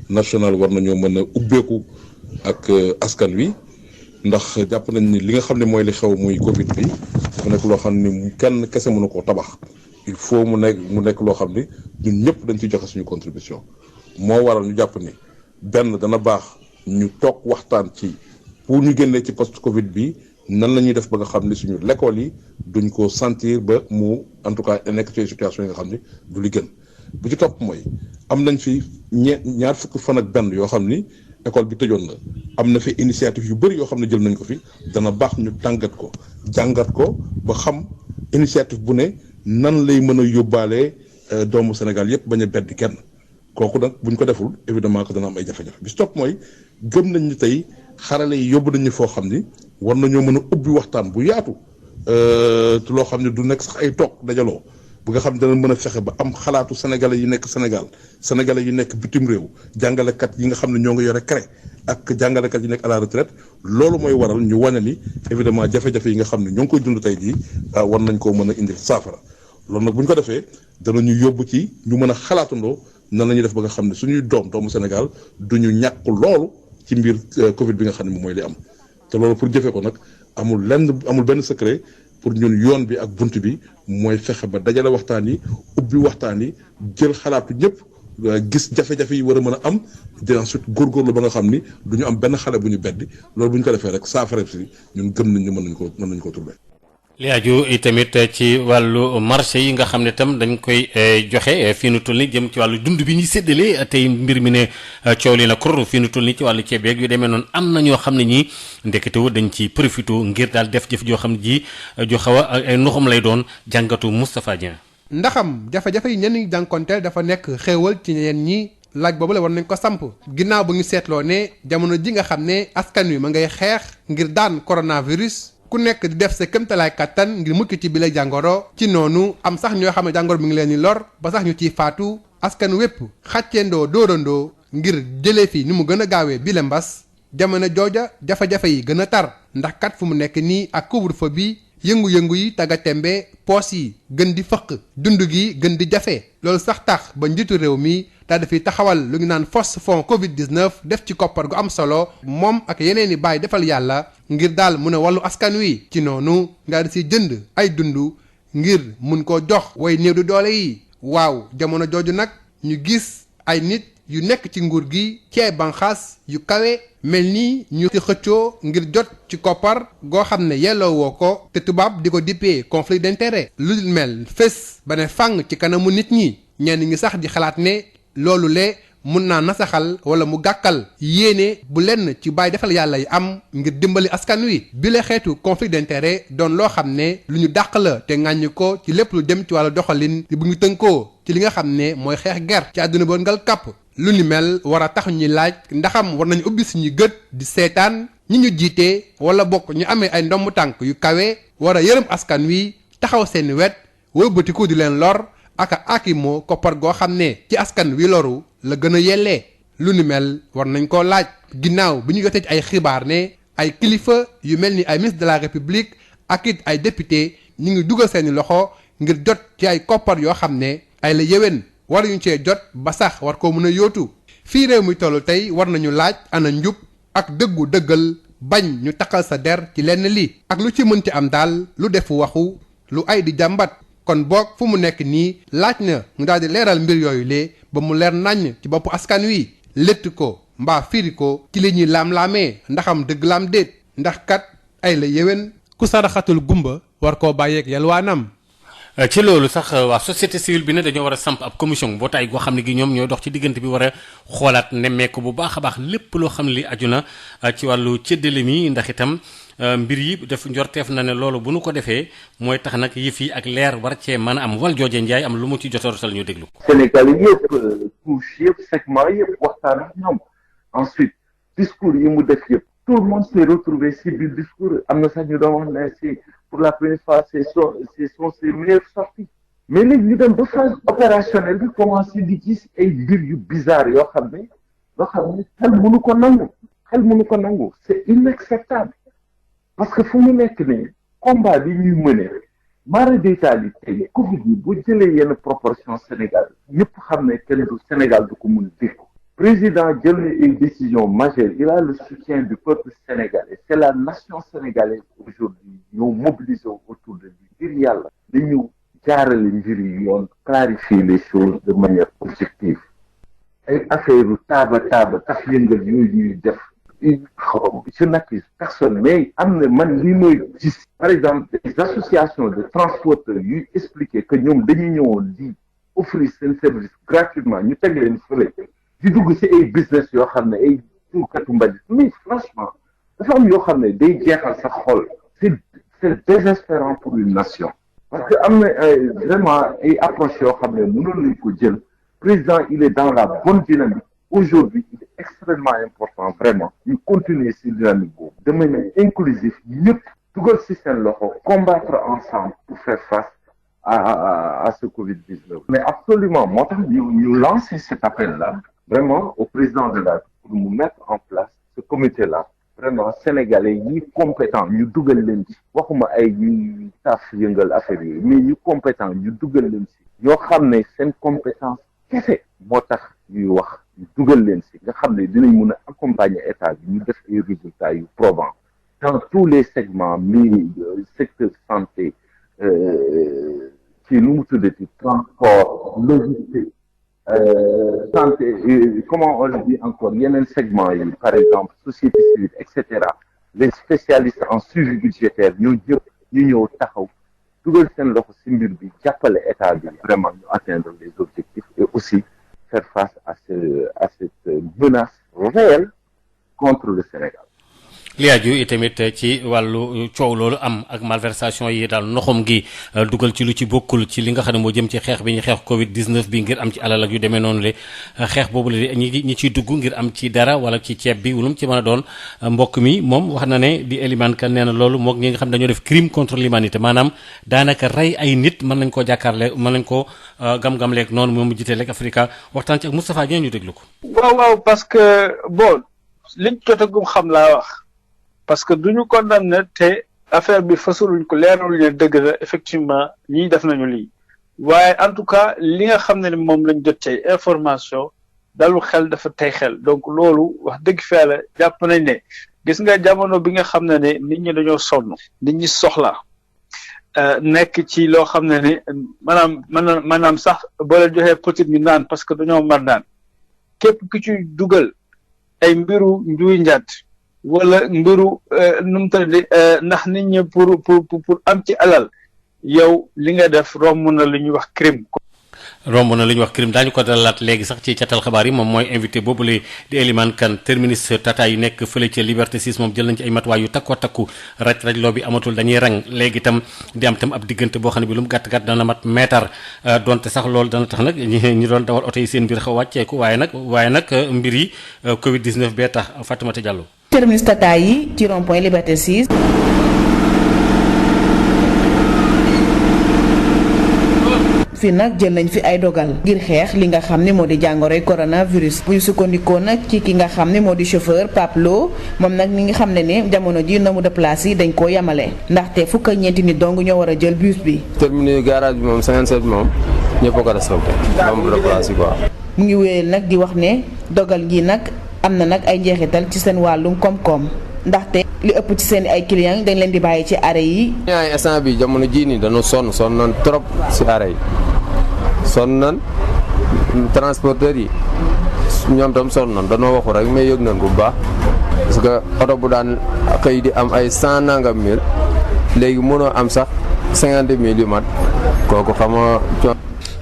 nationale war nañoo mën a ubbeeku ak askan wi ndax jàpp nañ ni li nga xam ne mooy li xew muy Covid bi mu nekk loo xam ni kenn kese mënu koo tabax il faut mu nekk loo xam ni ñun ñëpp dañ ciy joxe suñu contribution moo waral ñu jàpp ni benn dana baax ñu toog waxtaan ci pour ñu génnee ci post Covid bi nan la ñuy def ba nga xam ni suñu l'école yi duñ ko sentir ba mu en tout cas nekk ci situation yi nga xam ni du li gën. bu ci topp mooy am nañ fi ñaar fukki fan ak benn yoo xam ni école bi tëjoon na am na fi initiative yu bëri yoo xam ne jël nañ ko fi dana baax ñu tàngat ko jàngat ko ba xam initiative bu ne nan lay mën a yóbbaalee doomu Sénégal yépp bañ a beddi kenn kooku nag buñ ko deful évidemment que dana am ay jafe-jafe bi ci topp mooy gëm nañ ni tey xarale yi yóbbu nañ ñu foo xam ni war nañoo mën a ubbi waxtaan bu yaatu loo xam ne du nekk sax ay toog dajaloo bu nga xam ne dana mën a fexe ba am xalaatu sénégalais yi nekk Sénégal sénégalais yi nekk bitim réew jàngalekat yi nga xam ne ñoo ngi yore CREI ak jàngalekat yi nekk à la retraite loolu mooy waral ñu wane ni évidemment jafe-jafe yi nga xam ne ñoo ngi koy dund tey jii war nañ koo mën a indi saafara loolu nag bu ñu ko defee danañu yóbbu ci ñu mën a xalaatandoo nan la ñuy def ba nga xam ne suñuy doomu Sénégal du ñu ñàkk loolu ci mbir Covid bi nga xam ne moom mooy li am te loolu pour jëfee ko nag amul benn secret. pour ñun yoon bi ak bunt bi mooy fexe ba dajale waxtaan yi ubbi waxtaan yi jël xalaatu ñëpp gis jafe-jafe yi war a mën a am di ensuite góorgóorlu ba nga xam ni du ñu am benn xale bu ñu beddi loolu bu ñu ko defee rek saafara si ñun gëm nañ ñu mën nañ ko trouver. li aju tamit ci wàllu marché yi nga xam ne tam dañ koy joxe fii nu toll ni jëm ci wàllu dund bi ñuy séddale tey mbir mi ne coow li na kur fii nu toll ni ci wàllu ceeb yeeg yu demee noonu am na ñoo xam ne ñii ndeketewul dañ ci profité ngir daal def jëf joo xam ne ji ju xaw a ay noxam lay doon jàngatu Moustapha Dieng. ndaxam jafe-jafe yi ñenn ñi jànkonteel dafa nekk xéewal ci ñenn ñi laaj boobu la war nañ ko samp ginnaaw bu ñu seetloo ne jamono ji nga xam ne askan wi ma ngay xeex ngir daan coronavirus. ku nekk di def sa këmtalaay kattan ngir mucc ci bile jàngoro ci noonu am sax ñoo xam ne jàngoro mi ngi leen di lor ba sax ñu ciy faatu askan wépp xàcceendoo dóorandoo ngir jëlee fi ni mu gën a gaawee bile mbas jamono jooja jafe-jafe yi gën a tar ndax kat fu mu nekk nii ak couvre-feu bi yëngu-yëngu yi tagga tembe poos yi gën di fëq dund gi gën di jafe loolu sax tax ba njiitu réew mi daal di fi taxawal lu ñu naan force fond Covid 19 def ci koppar gu am solo moom ak yeneen i baay defal yàlla ngir daal mun a wàllu askan wi ci noonu nga di si jënd ay dund ngir mun koo jox way néew di doole yi waaw jamono jooju nag ñu gis ay nit yu nekk ci nguur gi ci ay banxaas yu kawe mel nii ñu ci xëccoo ngir jot ci koppar goo xam ne yelloo woo ko te tubaab di ko dippee conflit d'intérêt lu mel fés ba ne fàng ci kanamu nit ñi ñenn ñi sax di xalaat ne loolu le mun naa nasaxal wala mu gàkkal yéene bu lenn ci bàyyi defal yàlla yi am ngir dimbali askan wi bi la xeetu conflit d'intérêt doon loo xam ne lu ñu dàq la te ŋàññi ko ci lépp lu jëm ci wàllu doxalin bu ñu tënkoo ci li nga xam ne mooy xeex ger ci àdduna boon ngal kàpp lu ni mel war a tax ñuy laaj ndaxam war nañu ubbi suñuy gët di seetaan ñi ñu jiite wala bokk ñu amee ay ndomb tànk yu kawe war a yërëm askan wi taxaw seen wet wëlbatiku di leen lor aka akimoo koppar goo xam ne ci askan wi loru la gën a yellee lu ni mel war nañ koo laaj ginnaaw bi ñu jotee ci ay xibaar ne ay kilifa yu mel ni ay ministre de la république ak it ay député ñu ngi dugal seeni loxo ngir jot ci ay koppar yoo xam ne ay la yéwén war ñu cee jot ba sax war koo mën a yóotu fii réew mi tollu tey war nañu laaj ana njub ak dëggu dëggal bañ ñu taqal sa der ci lenn li ak lu ci mënti am daal lu defu waxu lu ay di jàmbat kon boog fu mu nekk nii laaj na ñu daal di leeral mbir yooyu lee ba mu leer naññ ci boppu askan wi létt ko mbaa firi ko ci li ñuy laam-laamee ndaxam dëgg laam déet ndax kat ay la yéwén ku saraxatul gumba war koo bàyyeeg yalwaanam. ci loolu sax waa société civile bi ne dañoo war a samp ab commission mbootaay goo xam ne gi ñoom ñooy dox ci diggante bi war a xoolaat nemmeeku bu baax a baax lépp loo xam ne li aju na ci wàllu cëddale mi ndax itam mbir yi def njorteef na ne loolu bu nu ko defee mooy tax nag yëf yi ak leer war cee mën a am wal jooje Njaay am lu mu ci jotoortal ñu déglu ko. Sénégal yëpp couche yëpp segment yëpp waxtaan ak ñoom ensuite discours yi mu def yëpp tout le monde s'est retrouvé si biir discours am na sax ñu doon wax ne si pour la première fois ce sont ses meilleures sorties mais léegi ñu dem ba phase opérationnelle bi commencé di gis ay mbir yu bizarre yoo xam ne xel mënu ko nangu c'est inacceptable parce que fu mu nekk nii combat bi ñuy mëne mara d'Italie tey Covid bi bu jëlee yenn proportion Sénégal ñëpp xam ne kenn du Sénégal du ko mun dégg président jël na une décision majeure il a le soutien du peuple sénégalais c'est la nation sénégalaise aujourd'hui ñoo mobilisé autour de lui ngir yàlla dañu jaarale mbir yi yoon clarifier les choses de manière objective ay affaire yu taaba tax yëngal yooyu ñuy def je n'accuse personne mais am na man li mooy gis par exemple des associations de transporteurs yuy expliquer que ñoom dañuy ñëwoon di offrir seen service gratuitement ñu teg leen fële di dugg ci ay business yoo xam ne ay tuurkatu mbalit mais franchement dafa am yoo xam ne day jeexal sa xol c'est désespérant pour une nation parce que am na vraiment ay approches yoo xam ne mënoon nañ ko jël président il est dans la bonne dynamique aujourd'hui il est extrêmement important vraiment ñu continuer ci dynamique boobu de manière inclusive ñëpp dugal ci seen loxo combattre ensemble pour faire face à ce Covid-19 mais absolument moo tax ñu lancer cet appel-là vraiment au président de la pour mu mettre en place ce comité-là vraiment sénégalais yi compétent ñu dugal leen ci waxuma ay ñuy taf yëngal affaire yooyu mais ñu compétent ñu dugal leen ci ñoo xam ne seen compétence kese moo tax ñuy wax ñu dugal leen ci nga xam ne dinañ mun a accompagner état bi ñu def ay résultats yu probants dans tous les segments mi secteur santé ci nu mu tuddati transport logistique santé comment on le dit encore yeneen segments yi par exemple société civile etc les spécialistes en suivi budgétaire ñoo jëpp ñu ñëw taxaw dugal seen loxo ci mbir bi jàppale état bi vraiment ñu atteindre les objectifs et aussi faire face à cette menace réelle contre le Sénégal. li aju itamit ci wàllu coow loolu am ak malversation yi daal noxom gi dugal ci lu ci bokkul ci li nga xam ne moo jëm ci xeex bi ñu xeex Covid 19 bi ngir am ci alal ak yu demee noonu le xeex boobu la ñi ciy dugg ngir am ci dara wala ci ceeb bi wulum ci mën a doon mbokk mi moom wax na ne di Elimane Kane nee na loolu moog ñi nga xam ne dañoo def crime contre l'humanité maanaam daanaka rey ay nit mën nañ koo jàkkaarle mën nañ koo gam-gamleeg noonu moom mu jiite leeg Africa waxtaan ci ak Moustapha Dieng ñu déglu ko. waaw parce que bon liñ jotagum xam laa wax. parce que duñu condamné te affaire bi fasuluñ ko leerul ne dëgg la effectivement ñii def nañu lii waaye en tout cas li nga xam ne moom lañ jot ci information dalu xel dafa tey xel donc loolu wax dëgg fee la jàpp nañ ne gis nga jamono bi nga xam ne nit ñi dañoo sonn nit ñi soxla nekk ci loo xam ne maanaam sax boo leen joxee peut-être ñu naan parce que dañoo mar naan képp ki ci dugal ay mbiru njuuy njaat wala mbiru nu mu tëddee ndax nit ñi pour am ci alal yow li nga def romb na li ñuy wax crime. daañu ko dalalaat léegi sax ci catal xabaar yi moom mooy invité boobu la di Elimane Kane terminus tata yi nekk fële ca Liberté 6 moom jël nañ ci ay matuwaay yu takku raj loo bi amatul dañuy rang léegi itam di am tam ab diggante boo xam ne bi lu mu gàtt dana mat meetar donte sax loolu dana tax nag ñi doon dawal oto yi seen mbir xaw wàcceeku waaye nag mbir yi Covid 19 bee tax Fatoumata Diallo. terminus tata yi ci rond-point Liberté 6. fii nag jël nañ fi ay dogal ngir xeex li nga xam ne moo di jàngoroy coronavirus bu ñu sukkandikoo nag ci ki nga xam ne moo di chauffeur Pape Lo moom nag mi nga xam ne jamono ji nombre de place yi dañ koo yemale ndaxte fukk ak ñeenti nit dong ñoo war a jël bus bi. terminus garage bi moom 57 moom ñëpp a ko respecté nombre de place yi quoi. mu ngi wéyal nag di wax ne dogal gi nag am na nag ay njeexital ci seen wàllum koom-koom ndaxte li ëpp ci seen ay clients dañ leen di bàyyi ci arrêt yi. ñaay instant bi jamono jii nii dañoo sonn nan trop ci arrêt yi sonn nan transporteurs yi ñoom tam sonn nan dañoo waxu rek mais yëg nañ ko bu baax parce que oto bu daan xëy di am ay 100 nangam mille léegi mënoo am sax 50 000 yu mat kooku xam nga.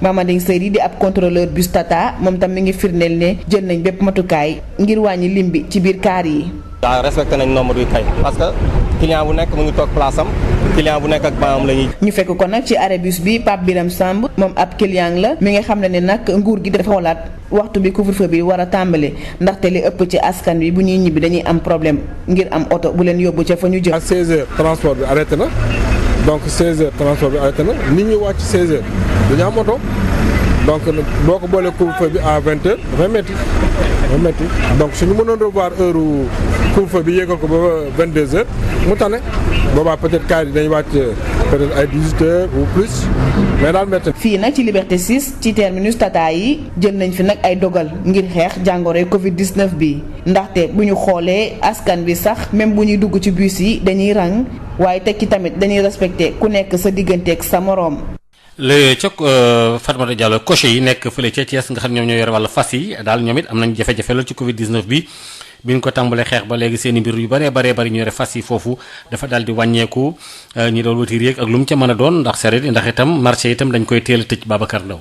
Mamadou Seydi di ab contrôleur bus Tata moom tam mi ngi firndeel ne jël nañ bépp matukaay ngir wàññi lim bi ci biir kaar yi. waaw respecté nañ nombre bi kay parce que client bu nekk mu ngi toog place am client bu nekk ak baam la ñuy. ñu fekk ko nag ci arrêt bus bi Pape Biram Samb moom ab client la mi nga xam ne nag nguur gi dafa xoolaat waxtu bi couvre-feu bi war a tàmbali ndaxte li ëpp ci askan wi bu ñuy ñibbi dañuy am problème ngir am oto bu leen yóbbu ca fa ñu jëm. à 16h transport bi arrêté na donc 16h transport bi arrêté na nit ñi wàcc 16h dañu am oto donc boo ko boolee couvre-feu bi à 20h dafay métti donc suñu mënoon revoir heure couvre-feu bi yéegal ko ba 22h mu tane boobaa peut-être kaar yi dañuy wàcc peut-être ay 18h ou plus mais daal métti. fii nag ci Liberté 6 ci terminus Tata yi jël nañ fi nag ay dogal ngir xeex jàngoroy Covid-19 bi ndaxte bu ñu xoolee askan bi sax même bu ñuy dugg ci bus yi dañuy rang waaye tekki tamit dañuy respecté ku nekk sa digganteeg sa moroom. le cok Fatmata Diallo cocher yi nekk fële ca Thiès nga xam ñoom ñoo yore wàllu fas yi daal ñoom it am nañ jafe-jafe lool ci Covid 19 bi ñu ko tàmbalee xeex ba léegi seen i mbir yu bëree ñu yore fas yi foofu dafa daal di wàññeeku ñi doon watiir yeeg ak lu mu ca mën a doon ndax sareet ndax itam marché itam dañ koy teel a tëj Babacar Ndaw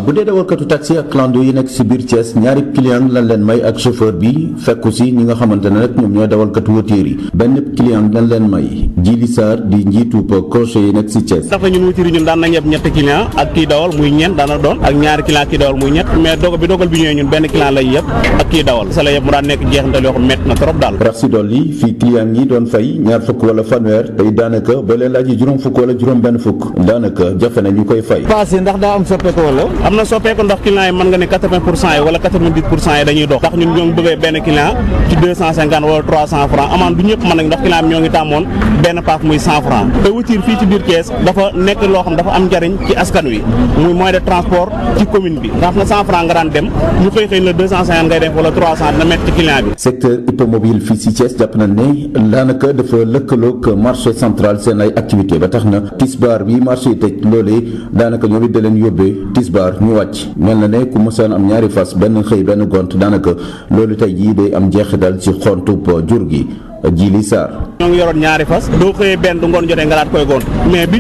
bu dee dawalkatu taxi ak clando yi nekk ci biir Thiès ñaari client lan leen may ak chauffeur bi fekku si ñi nga xamante ne nag ñoom ñooy dawalkatu watiir yi benn client lan leen may Djili Sarr di njiitu cocher yi nekk ci Thiès. ndax ñun watiir yi ñun daan nañ yeb ñetti client ak kii dawal muy ñeent daana doon ak ñaari client kii dawal muy ñett mais dogal bi ñëwee ñun benn client lay yeb ak kii dawal sa la yeb mu daan nekk jeexantal yoo xam métti na trop daal. rax si dolli fii client yi doon fay ñaar fukk wala fanweer tey daanaka ba leen laaj juróom fukk wala juróom benn fukk daanaka jafe na ñu koy fay. paase ndax daa am soppeeku wala. am na soppeeku ndax client yi mën nga ne 80% yi wala 90% yi dañuy dox ndax ñun ñoo ngi bëggee benn client ci 250 wala 300 francs amaan du ñëpp mën nañ ndax client bi ñoo ngi tàmmoon benn paak muy 100 francs te watiir fii ci biir Thiès dafa nekk loo xam dafa am njariñ ci askan wi muy moyen de transport ci commune bi ndax na 100 francs nga daan dem ñu xëy na 250 ngay def wala 300 dina métti ci client bi. secteur hippomobile fii ci Thiès jàpp nañ ne daanaka dafa lëkkaloog marché central seen ay activité ba tax na tisbaar bi marché yi tëj loolee daanaka ñoom it da leen yóbbee tisbaar ñu wàcc mel na ne ku mësaan am ñaari fas benn xëy benn gont daanaka loolu tey jii day am jeexital ci xontub jur gi Djili Sarr. ñoo ngi yoroon ñaari fas doo xëyee benn du ngoon jotee nga daat koy gont mais bi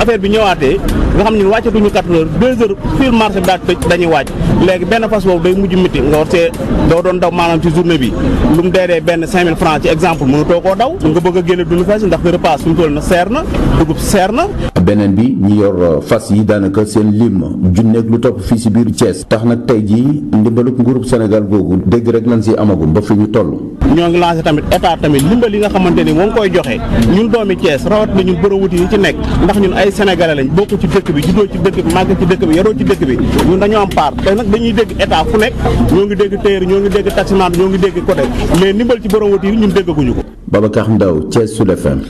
affaire bi ñëwaatee nga xam ne wàccatuñu 4 heures 2 heures fii marché bi daal tëj dañuy wàcc léegi benn fas boobu day mujj miti nga war see doo doon daw maanaam ci journée bi lu mu dee benn 5000 francs ci exemple mënutoo koo daw nga bëgg a génne dund fas ndax repas fi mu toll na seer na dugub seer na. beneen bi ñi yor fas yi daanaka seen lim junneeg lu topp fii si biir Thiès tax nag tey jii ndimbalug nguurub Sénégal googu dégg rek lan si amagum ba fi ñu toll. ñoo ngi lancé tamit état tamit limbal yi nga xamante ni moo ngi koy joxe ñun doomi Thiès rawat na ñun borom wuti yi ci nekk ndax ñun ay sénégalais lañ bokk ci dëkk bi juddoo ci dëkk bi màgg ci dëkk bi yaroo ci dëkk bi ñun dañoo am part te nag dañuy dégg état fu nekk ñoo ngi dégg téer ñoo ngi dégg taximan ñoo ngi dégg côté mais ndimbal ci borom wuti yi ñun déggaguñu ko. Babacar Ndaw Thiès Sud FM.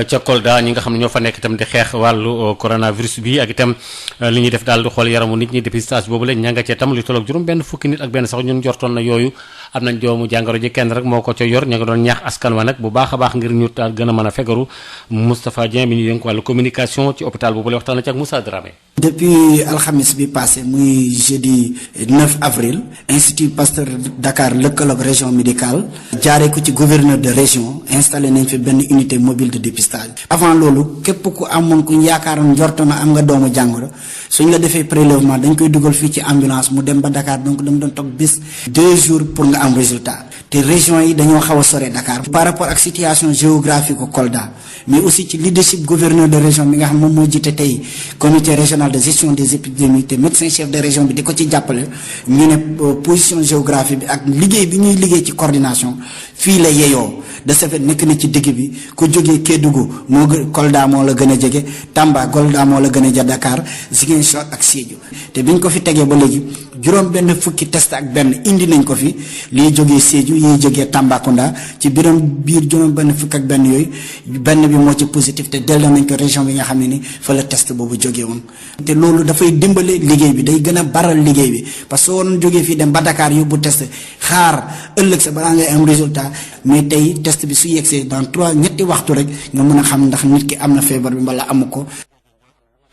ca Kolda ñi nga xam ne ñoo fa nekk itam di xeex wàllu coronavirus bi ak itam li ñuy def daal di xool yaramu nit ñi dépistage boobu lañ ña nga cee tam lu tolloog juróom benn fukki nit ak benn sax ñun jortoon na yooyu am nañ doomu jàngoro ji kenn rek moo ko ca yor ña nga doon ñaax askan wa nag bu baax a baax ngir ñu gën a mën a fegaru Moustapha Dieng bi ñu dénk wàllu communication ci hôpital boobu la waxtaan na ci ak Moussa Dramé. depuis alxamis bi passé muy jeudi 9 avril Institut Pasteur Dakar lëkkaloog région médicale jaaree ko ci gouverneur de région installé nañ fi benn unité mobile de dépistage. avant loolu képp ku amoon ku yaakaaroon njorto na am nga doomu jàngoro suñ la defee prélèvement dañ koy dugal fii ci ambulance mu dem ba Dakar donc dama doon toog bis 2 jours pour nga am résultat te région yi dañoo xaw a sore Dakar. par rapport ak situation géographique Kolda mais aussi ci leadership gouverneur de région bi nga xam moom moo jiite tey comité régional de gestion des épidémies te médecin chef de région bi di ko ci jàppale ñu ne position géographique bi ak liggéey bi ñuy liggéey ci coordination fii la yeyoo de ce fait nekk na ci digg bi ku jógee Kédougou moo gën Kolda moo la gën a jege Tamba Kolda moo la gën a ja Dakar Ziguinchor ak Sédhiou te biñ ko fi tegee ba léegi juróom benn fukki test ak benn indi nañ ko fi liy jógee Sédhiou yiy jógee Tambacounda ci biir juróom benn fukk ak benn yooyu benn bi moo ci positif te delloo nañ ko région bi nga xam ne ni fa la test boobu jógee woon te loolu dafay dimbale liggéey bi day gën a baral liggéey bi parce que woon jógee fii dem ba Dakar yóbbu test xaar ëllëg sa balaa ngay am résultat mais tey test bi su yegsee dans ñetti waxtu rek nga mën a xam ndax nit ki am na feebar bi mbala amu ko.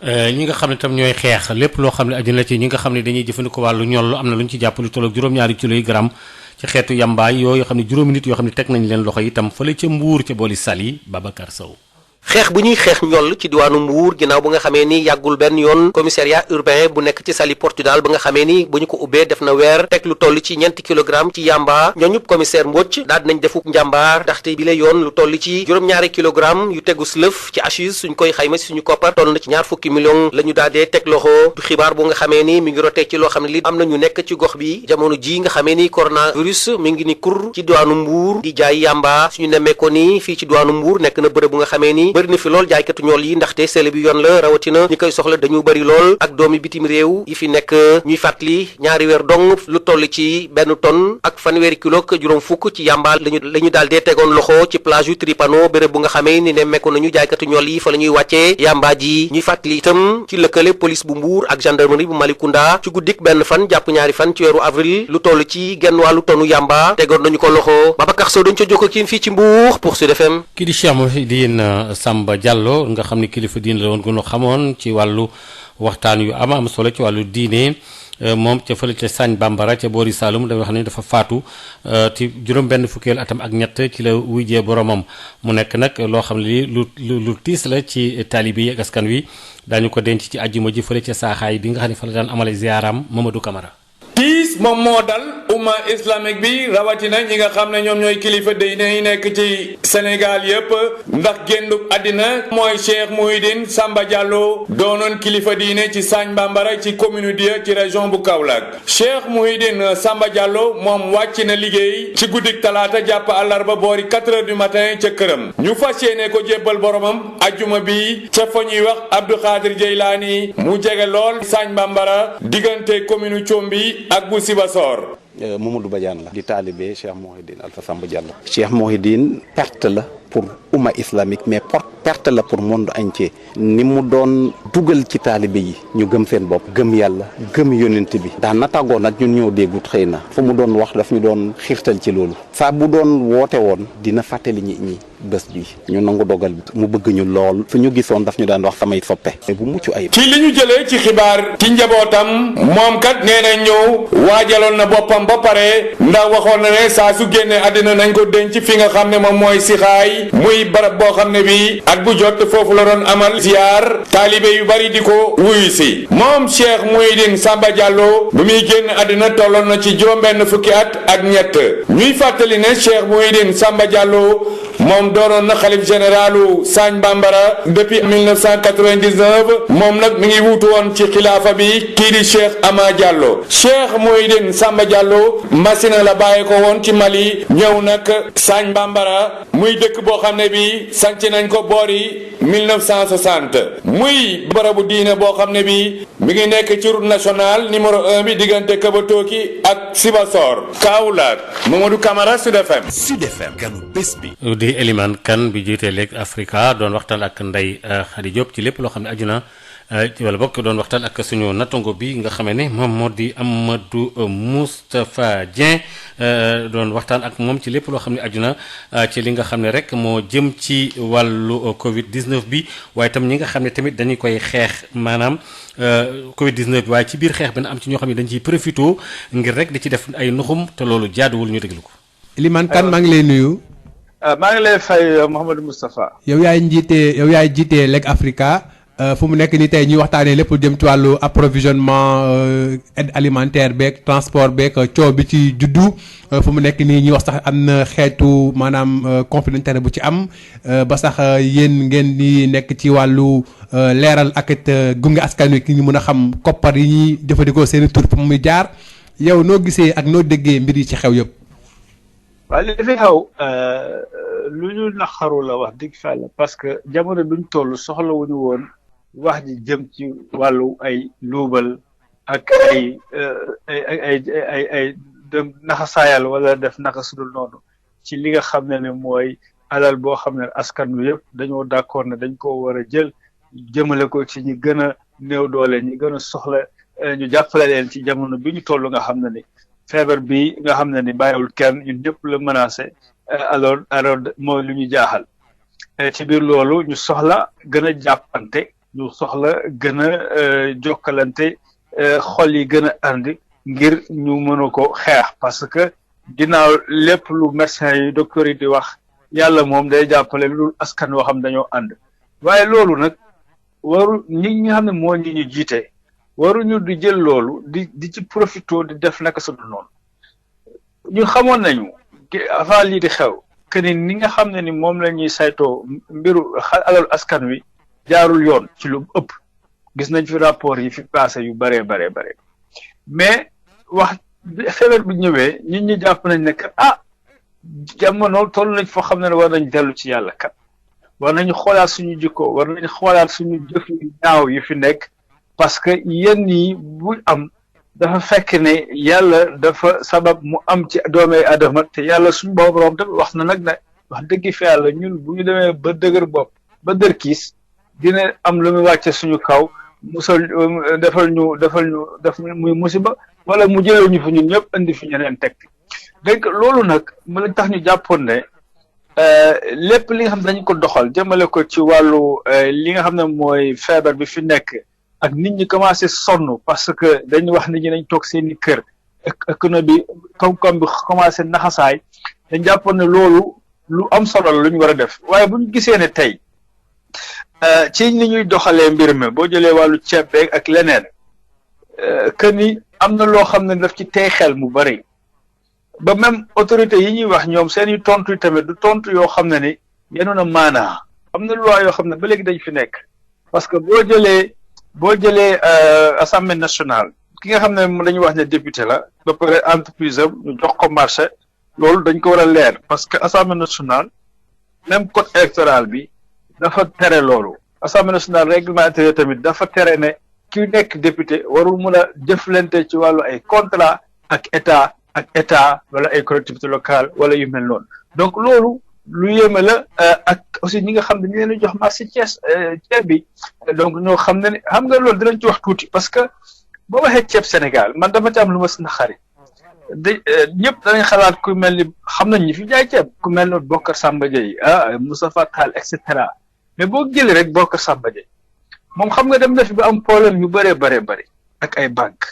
ñi nga xam ne tam ñooy xeex lépp loo xam ne aju na ci ñi nga xam ne dañuy jëfandikoo wàllu ñollu am na lu ñu ci jàpp lu tolloog juróom-ñaari kilogramme ci xeetu yambaay yooyu xam ne juróomi nit yoo xam ne teg nañ leen loxo itam fële ca Mbuur ca booli Saly Babacar Sow. xeex bu ñuy xeex ñoll ci diwaanu Mbuur ginnaaw bu nga xamee ni yàggul benn yoon commissariat urbain bu nekk ci Saly Portudal ba nga xamee ni bu ñu ko ubbee def na weer teg lu toll ci 4 kilogramme ci yamba ñooñu commissaire Mbodj daal dinañ defuk njàmbaar ndaxte bi la yoon lu toll ci juróom-ñaari kilogramme yu tegu slëf ci achise suñ koy xayma si suñu koppar toll na ci 20 millions la ñu daal dee teg loxo du xibaar bu nga xamee ni mi ngi rotee ci loo xam ne li am na ñu nekk ci gox bi jamono ji nga xamee ni coronavirus mi ngi ni kur ci diwaanu Mbuur di jaay yamba suñu nemmee ko ni fii ci diwaanu Mbuur nekk na bërëb bu nga xamee ni bëri na fi lool jaaykatu ñool yi ndaxte sele bi yoon la rawatina ñi koy soxla dañu bëri lool ak doomi bitim réew yi fi nekk ñuy fàttali ñaari weer dong lu toll ci 1 tonne ak 1 kilo ak juróom fukk ci yamba lañu daal dee tegoon loxo ci plage yu Tripano béréb bu nga xamee ni ne mekko nañu jaaykatu ñool yi fa la ñuy wàccee yamba ji ñuy fàttali itam ci lëkkale police bu Mbuur ak gendarmerie bu Malicounda ci guddik 1 fan jàpp 2 fan ci weeru avril lu toll ci genn wàllu tonu yamba tegoon nañu ko loxo Babacar Sow dañ ca jokko kiin fii ci Mbuur pour Sud FM. kii di Cheikh Mouhidine Samba Diallo nga xam ne kilifa diine la woon gënu xamoon ci wàllu waxtaan yu am solo ci wàllu diine moom ca fële ca Sagne Bambara ca boori Saloum dafa xam ne dafa faatu ci juróom-benn fukkeelu atam ak ñett ci la wujjee boromam mu nekk nag loo xam ne lii lu tiis la ci taalibe yi ak askan wi daañu ko denc ci àjjuma ji fële ca saaxaay bi nga xam ne fa la daan amale ziaram Mamadou Camara. tiis moom moo dal umma islamique bi rawatina ñi nga xam ne ñoom ñooy kilifa diine yi nekk ci Sénégal yépp ndax génnub àddina mooy Cheikh Mouhidine Samba Diallo doonoon kilifa diine ci Sagne Bambara ci commune Dieu ci région bu Kaolack Cheikh Mouhidine Samba Diallo moom wàcc na liggéey ci guddik talaata jàpp àllarba boori 4 heures du matin ca këram ñu fas yéene ko jébbal boromam ajjuma bi ca fa ñuy wax Abdou Khadir Jeylaani mu jege lool Sagne Bambara diggante commune Thiombi ak bu Sibassor. Mamadou Badiane la di taalibe Cheikh Mouhidine Alpha Samba Diallo. Cheikh Mouhidine perte la pour umma islamique mais perte la pour monde entier ni mu doon dugal ci taalibe yi ñu gëm seen bopp gëm yàlla gëm yonent bi daan na tàggoo nag ñun ñoo déggut xëy na fu mu doon wax daf ñu doon xiirtal ci loolu saa bu doon woote woon dina fàttali nit ñi bés bi ñu nangu dogal bi mu bëgg ñu lool fu ñu gisoon daf ñu daan wax samay soppe bu mucc ayib. ci li ñu jëlee ci xibaar ci njabootam moom kat nee na ñëw waajaloon na boppam ba pare ndax waxoon na ne saa su génnee àddina nañ ko denc fi nga xam ne moom mooy Sixaay muy barab boo xam ne bi at bu jot foofu la doon amal ziar taalibe yu bari di ko wuyu si moom Cheikh Mouhidine Samba Diallo bu muy génn àddina tolloon na ci juróom-benn fukki at ak ñett ñuy fàttali ne Cheikh Mouhidine Samba Diallo moom doonoon na xalif généralu Sagne Bambara depuis 1999 moom nag mi ngi wuutu woon ci xilaafa bi kii di Cheikh Ama Diallo Cheikh Mouhidine Samba Diallo Massina la bàyyi ko woon ci Mali ñëw nag Sagne Bambara muy dëkk boo xam ne bi sanc nañ ko boori 1960 muy barabu diine boo xam ne bi mi ngi nekk ci route nationale numéro 1 bi diggante Kabatoki ak Sibassor Kaolack Mamadou Camara Sud FM. Sud FM ganu bés bi. di Eliman Kane bi jiite Legs Africa doon waxtaan ak Ndeye Khady Diop ci lépp loo xam ne aju na wala bokk doon waxtaan ak suñu nattango bi nga xamee ne moom moo di Amadou Moustapha Dieng doon waxtaan ak moom ci lépp loo xam ne aju na ci li nga xam ne rek moo jëm ci wàllu Covid 19 bi waaye itam ñi nga xam ne tamit dañuy koy xeex maanaam Covid 19 bi waaye ci biir xeex bi na am ci ñoo xam ne dañ ciy profité ngir rek di ci def ay nuxum te loolu jaaduwul ñu déglu ko. Eliman Kane maa ngi lay nuyu. maa ngi lay fay Mouhamadou Moustapha. yow yaay jiite Legs Africa fu mu nekk nii tey ñuy waxtaanee lépp jëm ci wàllu approvisionnement aide alimentaire beeg transport beeg coow bi ci juddu fu mu nekk nii ñuy wax sax am na xeetu maanaam conflit d'intérêt bu ci am ba sax yéen ngeen di nekk ci wàllu leeral ak it gunge askan wi ki ñu mën a xam koppar yi ñuy jëfandikoo seen i tur fu muy jaar yow noo gisee ak noo déggee mbir yi ci xew yëpp. waaw li fi xew lu ñu naqaru la wax dëgg fa la parce que jamono bi ñu toll soxlawuñu woon wax ji jëm ci wàllu ay luubal ak ay dem naxasaayal wala def naka sudul noonu ci li nga xam ne mooy alal boo xam ne askan wi yëpp dañoo d'accord ne dañ ko war a jël jëmale ko ci ñi gën a néew doole ñi gën a soxla ñu jàppale leen ci jamono bi ñu toll nga xam ne ni feebar bi nga xam ne ni bàyyiwul kenn ñun ñëpp la menacé alors mooy lu ñu jaaxal ci biir loolu ñu soxla gën a jàppante ñu soxla gën a jokkalante xol yi gën a andi ngir ñu mën a ko xeex parce que ginnaaw lépp lu médecin yi docteur yi di wax yàlla moom day jàppale lu askan woo xam dañoo ànd waaye loolu nag waru ñi nga xam ne moo ñi ñu jiite waruñu di jël loolu di ci profito di def naka su dul noonu ñun xamoon nañu avant lii di xew que ni nga xam ne ni moom la ñuy saytoo mbiru alalu askan wi jaarul yoon ci lu ëpp gis nañ fi rapport yi fi passé yu bare mais wax feebar bi ñëwee nit ñi jàpp nañ ne kat jamono toll nañ foo xam ne war nañ dellu ci yàlla kat war nañu xoolaat suñu jikko war nañu xoolaat suñu jëf yu ñaaw yi fi nekk parce que yenn yi bu am dafa fekk ne yàlla dafa sabab mu am ci doomi adama te yàlla suñu borom tamit wax na nag ne wax dëgg fi yàlla ñun bu ñu demee ba dëgër bopp ba dër kiis dina am lu mu wàcce suñu kaw musal defal ñu def muy musiba wala mu jëlee ñu fi ñun ñëpp indi fi ñeneen teg donc loolu nag mu lañ tax ñu jàppoon ne lépp li nga xam ne dañu ko doxal jëmale ko ci wàllu li nga xam ne mooy feebar bi fi nekk ak nit ñi commencé sonn parce que dañu wax nit ñi dañ toog seen i kër économie bi koom-koom bi commencé naxasaay dañ jàppoon ne loolu lu am solo la lu ñu war a def waaye bu ñu gisee ne tey ci ni ñuy doxalee mbir mi boo jëlee wàllu ceeb beeg ak leneen que ni am na loo xam ne daf ci tey xel mu bari ba même autorité yi ñuy wax ñoom seen i tontu yi tamit du tontu yoo xam ne ni yenu na maanaa am na loi yoo xam ne ba léegi dañ fi nekk parce que boo jëlee assemblée nationale ki nga xam ne dañuy wax ne député la ba pare entreprise am ñu jox ko marché loolu dañ ko war a leer parce que assemblée nationale même code électoral bi dafa tere loolu assemblée nationale règlement intérieur tamit dafa tere ne ki nekk député warul mun a jëflante ci wàllu ay contrat ak état wala ay collectivité locale wala yu mel noonu donc loolu lu yéeme la ak aussi ñi nga xam ne ñu leen jox marché ceeb bi donc ñoo xam ne xam nga loolu dinañ ci wax tuuti parce que boo waxee ceeb Sénégal man dama ci am lu ma si naqari ñëpp danañ xalaat ku mel ni xam nañ ñi fi jaay ceeb ku mel ni Bocar Samba Dièye Moustapha Tall et cetera mais boo jëlee rek Bocar Samba Dièye moom xam nga dem na fi ba am problème yu bëree bëri ak ay banque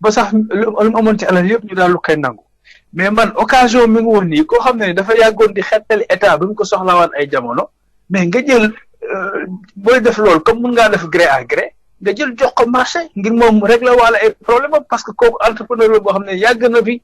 ba sax lu mu amoon ci alal yëpp ñu daal lu koy nangu mais man occasion mi ngi woon nii koo xam ne dafa yàggoon di xettali état bi mu ko soxlawaan ay jamono mais nga jël booy def loolu comme mun ngaa def gré à gré nga jël jox ko marché ngir moom régler wala ay problème parce que kooku entrepreneur la boo xam ne yàgg na fi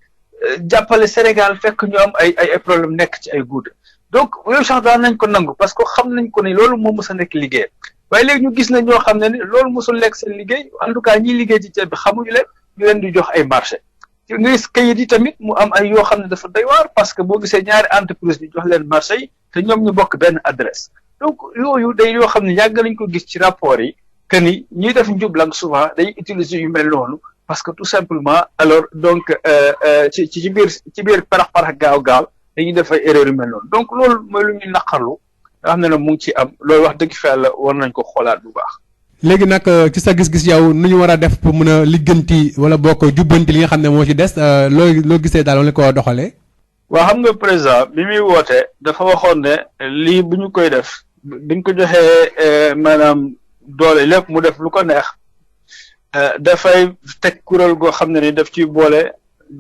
jàppale Sénégal fekk ñu am ay problème nekk ci ay guuta donc yooyu sax daan nañ ko nangu parce que xam nañ ko ne loolu moo mës a nekk liggéey waaye léegi ñu gis na ñoo xam ne ni loolu mosul lekk seen liggéey en tout cas ñiy liggéey ci ceeb bi xamuñu leen ñu leen di jox ay marché nga gis kayit yi tamit mu am ay yoo xam ne dafa doy waar parce que boo gisee ñaari entreprise bi jox leen marché yi te ñoom ñu bokk benn adresse donc yooyu day yoo xam ne yàgg nañ ko gis ci rapport yi que ni ñuy def njublang souvent day utiliser yu mel noonu parce que tout simplement alors donc ci biir parax gaaw dañuy def ay erreur yu mel noonu donc loolu mooy lu ñuy naqarlu nga xam ne ne mu ngi ci am loolu wax dëgg fa yàlla war nañ ko xoolaat bu baax. léegi nag ci sa gis-gis yow nu ñu war a def pour mën a ligganti wala boo ko jubbanti li nga xam ne moo ci des loo gisee daal wala ko doxalee. waaw xam nga président bi muy woote dafa waxoon ne lii bu ñu koy def biñ ko joxee maanaam doole lépp mu def lu ko neex dafay teg kuréel goo xam ne ni daf ciy boole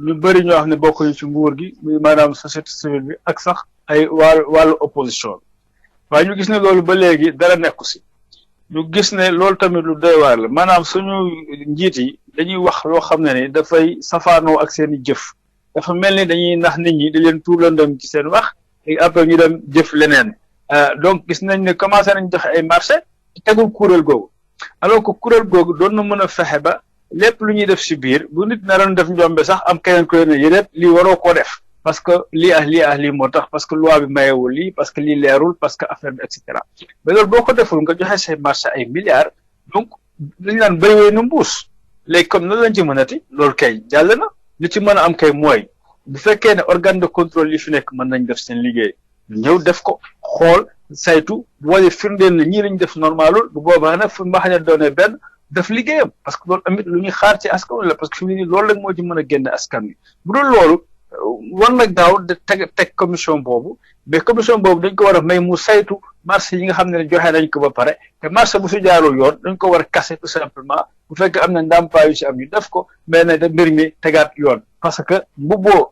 ñu bëri ñoo xam ne bokkuñu ci nguur gi muy maanaam société civile bi ak sax ay wàllu opposition waaye ñu gis ne loolu ba léegi dara nekku si ñu gis ne loolu tamit lu doy waar la maanaam suñu njiit yi dañuy wax loo xam ne ni dafay safaanoo ak seen i jëf dafa mel ni dañuy nax nit ñi di leen tuurlandam ci seen wax et après ñu dem jëf leneen donc gis nañ ne commencé nañ joxe ay marché tegul kuréel googu alors que kuréel googu doon na mën a fexe ba lépp lu ñuy def si biir bu nit naroon def njombe sax am keneen ko ne yéen lii waroo koo def parce que lii moo tax parce que loi bi mayewul lii parce que lii leerul parce que affaire bi et cetera mais loolu boo ko deful nga joxe say marché ay milliards donc dañu naan béy wéy na mbuus léegi comme nan lañ ci mënati loolu kay jàll na li ci mën a am kay mooy bu fekkee ne organe de contrôle yi fi nekk mën nañ def seen liggéey ñëw def ko xool saytu boole firndeel ne ñii lañ def normalul bu boobaa nag fu mbax ne doone benn def liggéeyam parce que loolu amit lu ñuy xaar ci askan wi la parce que fi mu ne nii loolu rek moo ci mën a génne askan wi bu dul loolu war na gaaw de teg commission boobu mais commission boobu dañ ko war a may mu saytu marché yi nga xam ne joxe nañ ko ba pare te marché bu fi jaarul yoon dañ ko war a casser tout simplement bu fekkee am na ndàmpaay yu si am ñu def ko mais ne da mbir mi tegaat yoon parce que mbubboo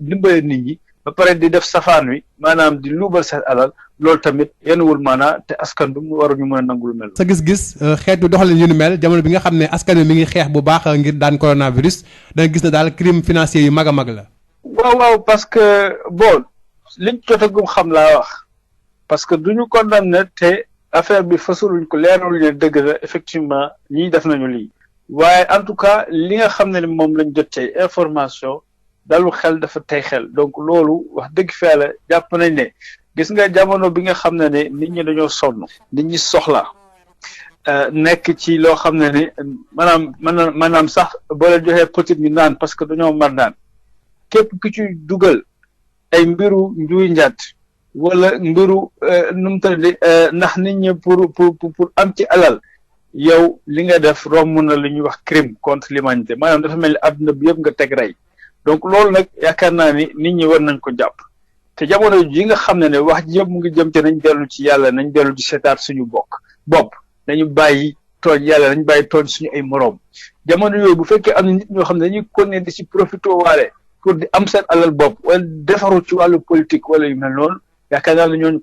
dimbale nit ñi ba pare di def safaan wi maanaam di luubal seen alal loolu tamit yenn wul maanaa te askan bi mu waruñu mën a nangu lu mel. sa gis-gis xeetu doxalin yu ni mel jamono bi nga xam ne askan wi mi ngi xeex bu baax ngir daan coronavirus da nga gis ne daal crime financier yu mag a mag la. waaw parce que bon liñ jotagum xam laa wax parce que duñu condamné te affaire bi fasuluñ ko leerul ne dëgg la effectivement ñii def nañu lii waaye en tout cas li nga xam ne moom lañ jotee information dalu xel dafa tey xel donc loolu wax dëgg fee la jàpp nañ ne gis nga jamono bi nga xam ne nit ñi dañoo sonn nit ñi soxla nekk ci loo xam ne maanaam sax boo leen joxee petit ñu naan parce que dañoo mar naan képp ki ci dugal ay mbiru njuuy njaat wala mbiru nu mu tëddee ndax nit ñi pour am ci alal yow li nga def romb na li ñuy wax crime contre l'humanité maanaam dafa mel ni àdduna bi yëpp nga teg rey donc loolu nag yaakaar naa ni nit ñi war nañ ko jàpp te jamono ji nga xam ne wax ji yëpp mu ngi jëm te nañ dellu ci yàlla nañ dellu di seetaat suñu bopp nañu bàyyi tooñ yàlla nañ bàyyi tooñ suñu ay moroom jamono yooyu bu fekkee am na nit ñoo xam ne dañuy continuer di ci profité waale pour di am seen alal bopp wala defaru ci wàllu politique wala yu mel noonu yaakaar naa ne ñooñu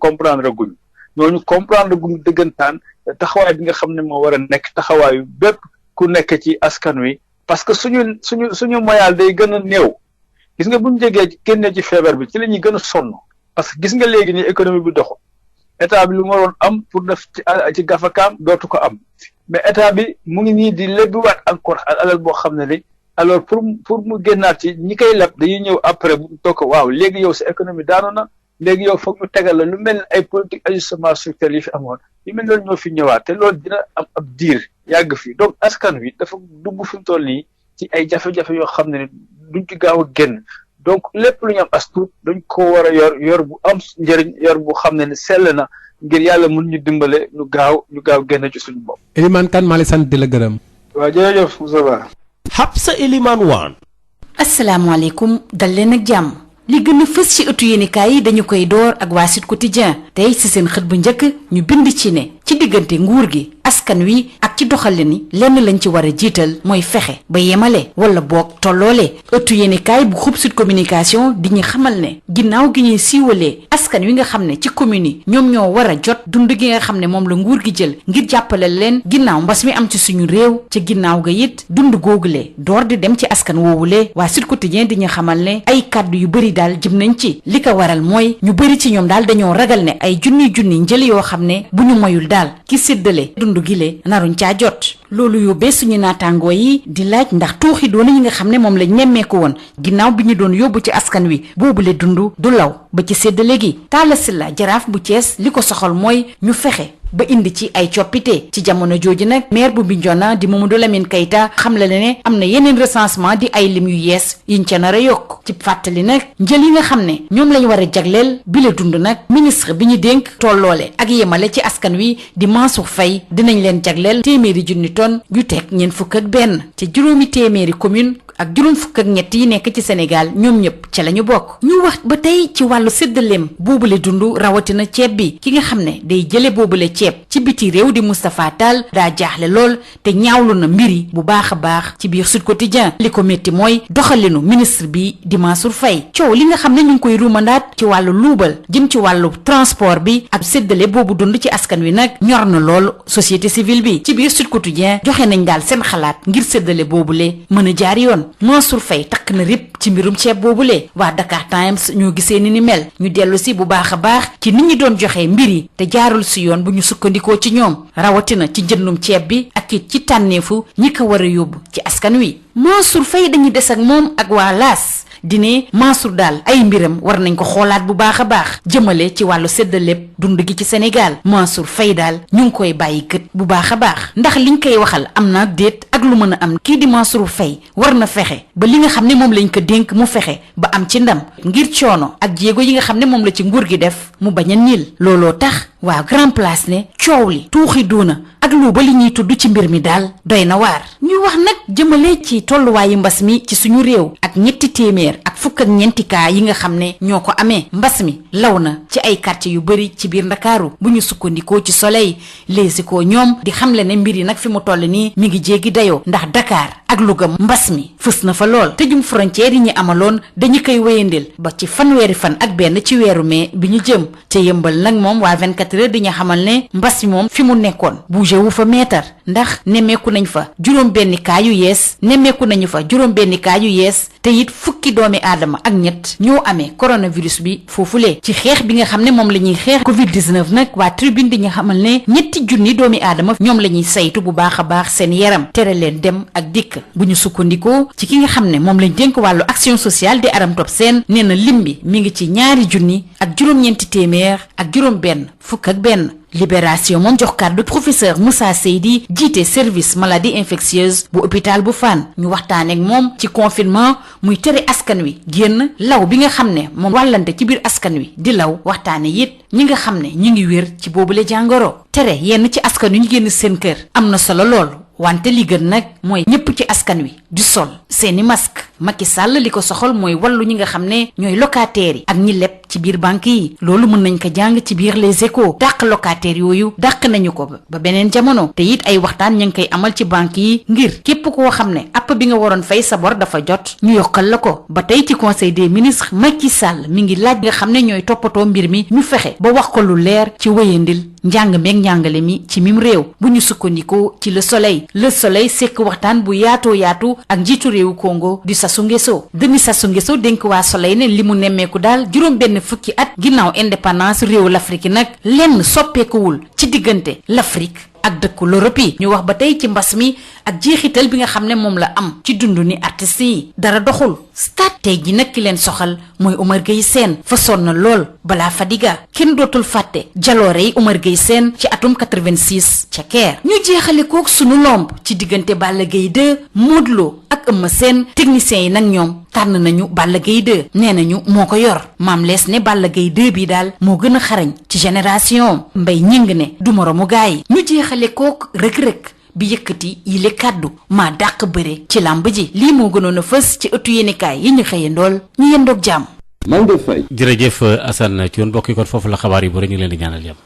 comprendre guñ dëggantaan taxawaay bi nga xam ne moo war a nekk taxawaayu bépp ku nekk ci askan wi parce que suñu moyal day gën a néew gis nga buñu jegee génnee ci feebar bi ci la ñuy gën a sonn parce que gis nga léegi ni économie bi doxul état bi lu ma doon am pour def ci gafakaam dootu ko am mais état bi mu ngi nii di lebbiwaat encore alal boo xam ne ni alors pour mu génnaat ci ñi koy leb dañuy ñëw après bu toog waaw léegi yow sa économie daanu na léegi yow foog ñu tegal la lu mel ne ay politique ajustement structurel yi fi amoon yu mel noonu ñoo fi ñëwaat te loolu dina am ab diir yàgg fi donc askan wi dafa dugg fi mu toll nii ci ay jafe-jafe yoo xam ne duñ ci gaaw a génn donc lépp lu ñu am as tuut dañ ko war a yor bu am njëriñ yor bu xam ne sell na ngir yàlla mun ñu dimbale ñu gaaw génn ci suñu bopp. Elimane Kane maa ngi sant di la gërëm. waaw jërëjëf Moussa Ba. Habsa Elimane Wane. asalaamaaleykum dal leen ak jàmm. li gën a fës ci ëttu yéenekaay yi dañu koy door ak waa Sud Quotidien tey ci seen xët bu njëkk ñu bind ci ne ci diggante nguur gi askan wi ak ci doxalin ni lenn lañ ci war a jiital mooy fexe ba yemale wala boog tolloole ëttu yéenekaay bu groupe Sud Communication di ñu xamal ne ginnaaw gi ñuy siiwalee askan wi nga xam ne ci commune yi ñoom ñoo war a jot dund gi nga xam ne moom la nguur gi jël ngir jàppale leen ginnaaw mbas mi am ci suñu réew ca ginnaaw ga it dund googule door di dem ci askan woowule waa Sud Quotidien di ñu xamal ne ay kàddu yu bëri daal jëm nañ ci li ko waral mooy ñu bëri ci ñoom daal dañoo ragal ne ay junni njël yoo xam ne bu ñu moyul daal ki séddale dund gile naruñ caa jot loolu yóbbee suñu naataangoo yi di laaj ndax tuuxi doona yi nga xam ne moom lañ nemmeeku woon ginnaaw bi ñu doon yóbbu ci askan wi boobule dund du law ba ci séddale gi Talla Sylla jaraaf bu Thiès li ko soxal mooy ñu fexe ba indi ci ay coppite ci jamono jooju nag maire bu Bignona di Mamadou Lamine Keita xam la ne am na yeneen recensement di ay lim yu yees yiñ ca nar a yokk ci fàttali nag njël yi nga xam ne ñoom lañ war a jagleel bi la dund nag ministre bi ñu dénk tolloole ak yemale ci askan wi di Mansour Faye dinañ leen jagleel téeméeri junni tonne yu teg ñeent fukk ak benn ci juróomi téeméeri commune ak juróom fukk ak ñett yi nekk ci Sénégal ñoom ñëpp ca la ñu bokk ñu wax ba tey ci wàllu séddaleem boobule dund rawatina ceeb bi ki nga xam ne day jële boobule ceeb ci biti réew di Moustapha Tall daa jaaxle lool te ñaawlu na mbiri bu baax a baax ci biir Sud Quotidien li ko métti mooy doxalinu ministre bi di Mansour Faye coow li nga xam ne ñu ngi koy ruumandaat ci wàllu luubal jëm ci wàllu transport bi ak séddale boobu dund ci askan wi nag ñor na lool société civile bi ci biir Sud Quotidien joxe nañ daal seen xalaat ngir séddale boobule mën a jaar yoon Mansour Faye takk na rip ci mbirum ceeb boobule waa Dakar Times ñoo gisee ni mel ñu dellu si bu baax a baax ci nit ñi doon joxe mbir yi te jaarul si yoon bu ñu sukkandikoo ci ñoom rawatina ci njëndum ceeb bi ak it ci tànneefu ñi ko war a yóbbu ci askan wi Mansour Faye dañuy des ak moom ak waa Laas dine Mansour daal ay mbiram war nañ ko xoolaat bu baax a baax jëmale ci wàllu séddaleeb dund gi ci Sénégal Mansour Faye daal ñu ngi koy bàyyi gët bu baax a baax ndax liñ koy waxal am na déet ak lu mën a am kii di Mansour Faye war na fexe ba li nga xam ne moom lañ ko dénk mu fexe ba am ci ndam ngir coono ak jéego yi nga xam ne moom la ci nguur gi def mu bañ a niil looloo tax waa Grand Place ne coow li tuuxi duuna ak lu ba li ñuy tudd ci mbir mi daal doy na waar ñu wax nag jëmale ci tolluwaayu mbas mi ci suñu réew ak ñetti téeméer ak fukk ak ñeenti cas yi nga xam ne ñoo ko amee. mbas mi law na ci ay quartier yu bëri ci biir Ndakaaru bu ñu sukkandikoo ci Soleil. Les Échos ñoom di xamle ne mbir yi nag fi mu toll nii mi ngi jéggi dayoo ndax Dakar ak Louga mbas mi fës na fa lool tëjum frontière yi ñu amaloon dañu koy wéyandil ba ci fanweeri fan ak benn ci weeru mai bi ñu jëm ca Yëmbal nag moom waa 24 heures di ñu xamal ne mbas mi moom fi mu nekkoon bougé wu fa meetar ndax nemmeeku nañ fa juróom benn cas yu yees te it fukki doomi aadama ak ñett ñoo amee coronavirus bi foofulee ci xeex bi nga xam ne moom la ñuy xeex Covid 19 nag waa Tribune di ñu xamal ne ñetti junni doomi aadama ñoom la ñuy saytu bu baax a baax seen yaram tere leen dem ak dikk bu ñu sukkandikoo ci ki nga xam ne moom lañ dénk wàllu action sociale di Aram Top Sène nee na lim bi mi ngi ci 2 junni ak juróom-ñeenti téeméer ak juróom-benn fukk ak benn. Libération moom jox kàddu professeur Moussa Seydi jiite service maladie infectieuse bu hôpital bu Fann ñu waxtaaneek moom ci confinement muy tere askan wi génn law bi nga xam ne moom wàllante ci biir askan wi di law waxtaane it ñi nga xam ne ñu ngi wér ci boobule jàngoro tere yenn ci askan wi ñu génn seen kër am na solo lool wante li gën nag mooy ñëpp ci askan wi di sol seeni masque Macky Sall li ko soxal mooy wàllu ñi nga xam ne ñooy locataires yi ak ñi leb ci biir banque yi loolu mën nañ ko jàng ci biir Les Échos dàq locataires yooyu dàq nañu ko ba beneen jamono te it ay waxtaan ñu ngi koy amal ci banque yi ngir képp koo xam ne app bi nga waroon fay sa bor dafa jot ñu yokkal la ko ba tey ci conseil des ministres Macky Sall mi ngi laaj nga xam ne ñooy toppatoo mbir mi ñu fexe ba wax ko lu leer ci wéyandil njàng meeg njàngale mi ci mim réew bu ñu sukkandikoo ci Le Soleil sekk waxtaan bu yaatoo yaatu ak njiitu réewu Congo di Sassou Nguesso Sassou Nguesso dénk waa Soleil ne li mu nemmeeku daal juróom benn fukki at ginnaaw indépendance réewu l'Afrique nag lenn soppeekuwul ci diggante l'Afrique ak dëkku l'Europe yi ñu wax ba tey ci mbas mi ak jeexital bi nga xam ne moom la am ci dundu ni artistes yi dara doxul stade tey ji nag ki leen soxal mooy Omar Gueye Sène fa sonn lool balaa Fadiga kenn dootul fàtte jaloore yi Omar Gueye Sène ci atum 86 ca Caire ñu jeexale kook sunu lomb ci diggante Balla Gaye 2 Modou Lo ak Eumeu Sène techniciens yi nag ñoom tànn nañu Balla Gaye 2 nee nañu moo ko yor maam lees ne Balla Gaye 2 bi daal moo gën a xarañ ci génération mbay ñing ne du moromu gaay yi ñu jeexale kook rëg-rëg bi yëkkati yile kàddu maa dàq bëre ci làmb ji lii moo gënoon a fës ci ëttu yéenekaay yi ñu xëyandool ñu yendoog jàmm jërëjëf Assane Thioune mbokk yi kon foofu la xabaar yi bu rek ñu leen di ñaanal jàmm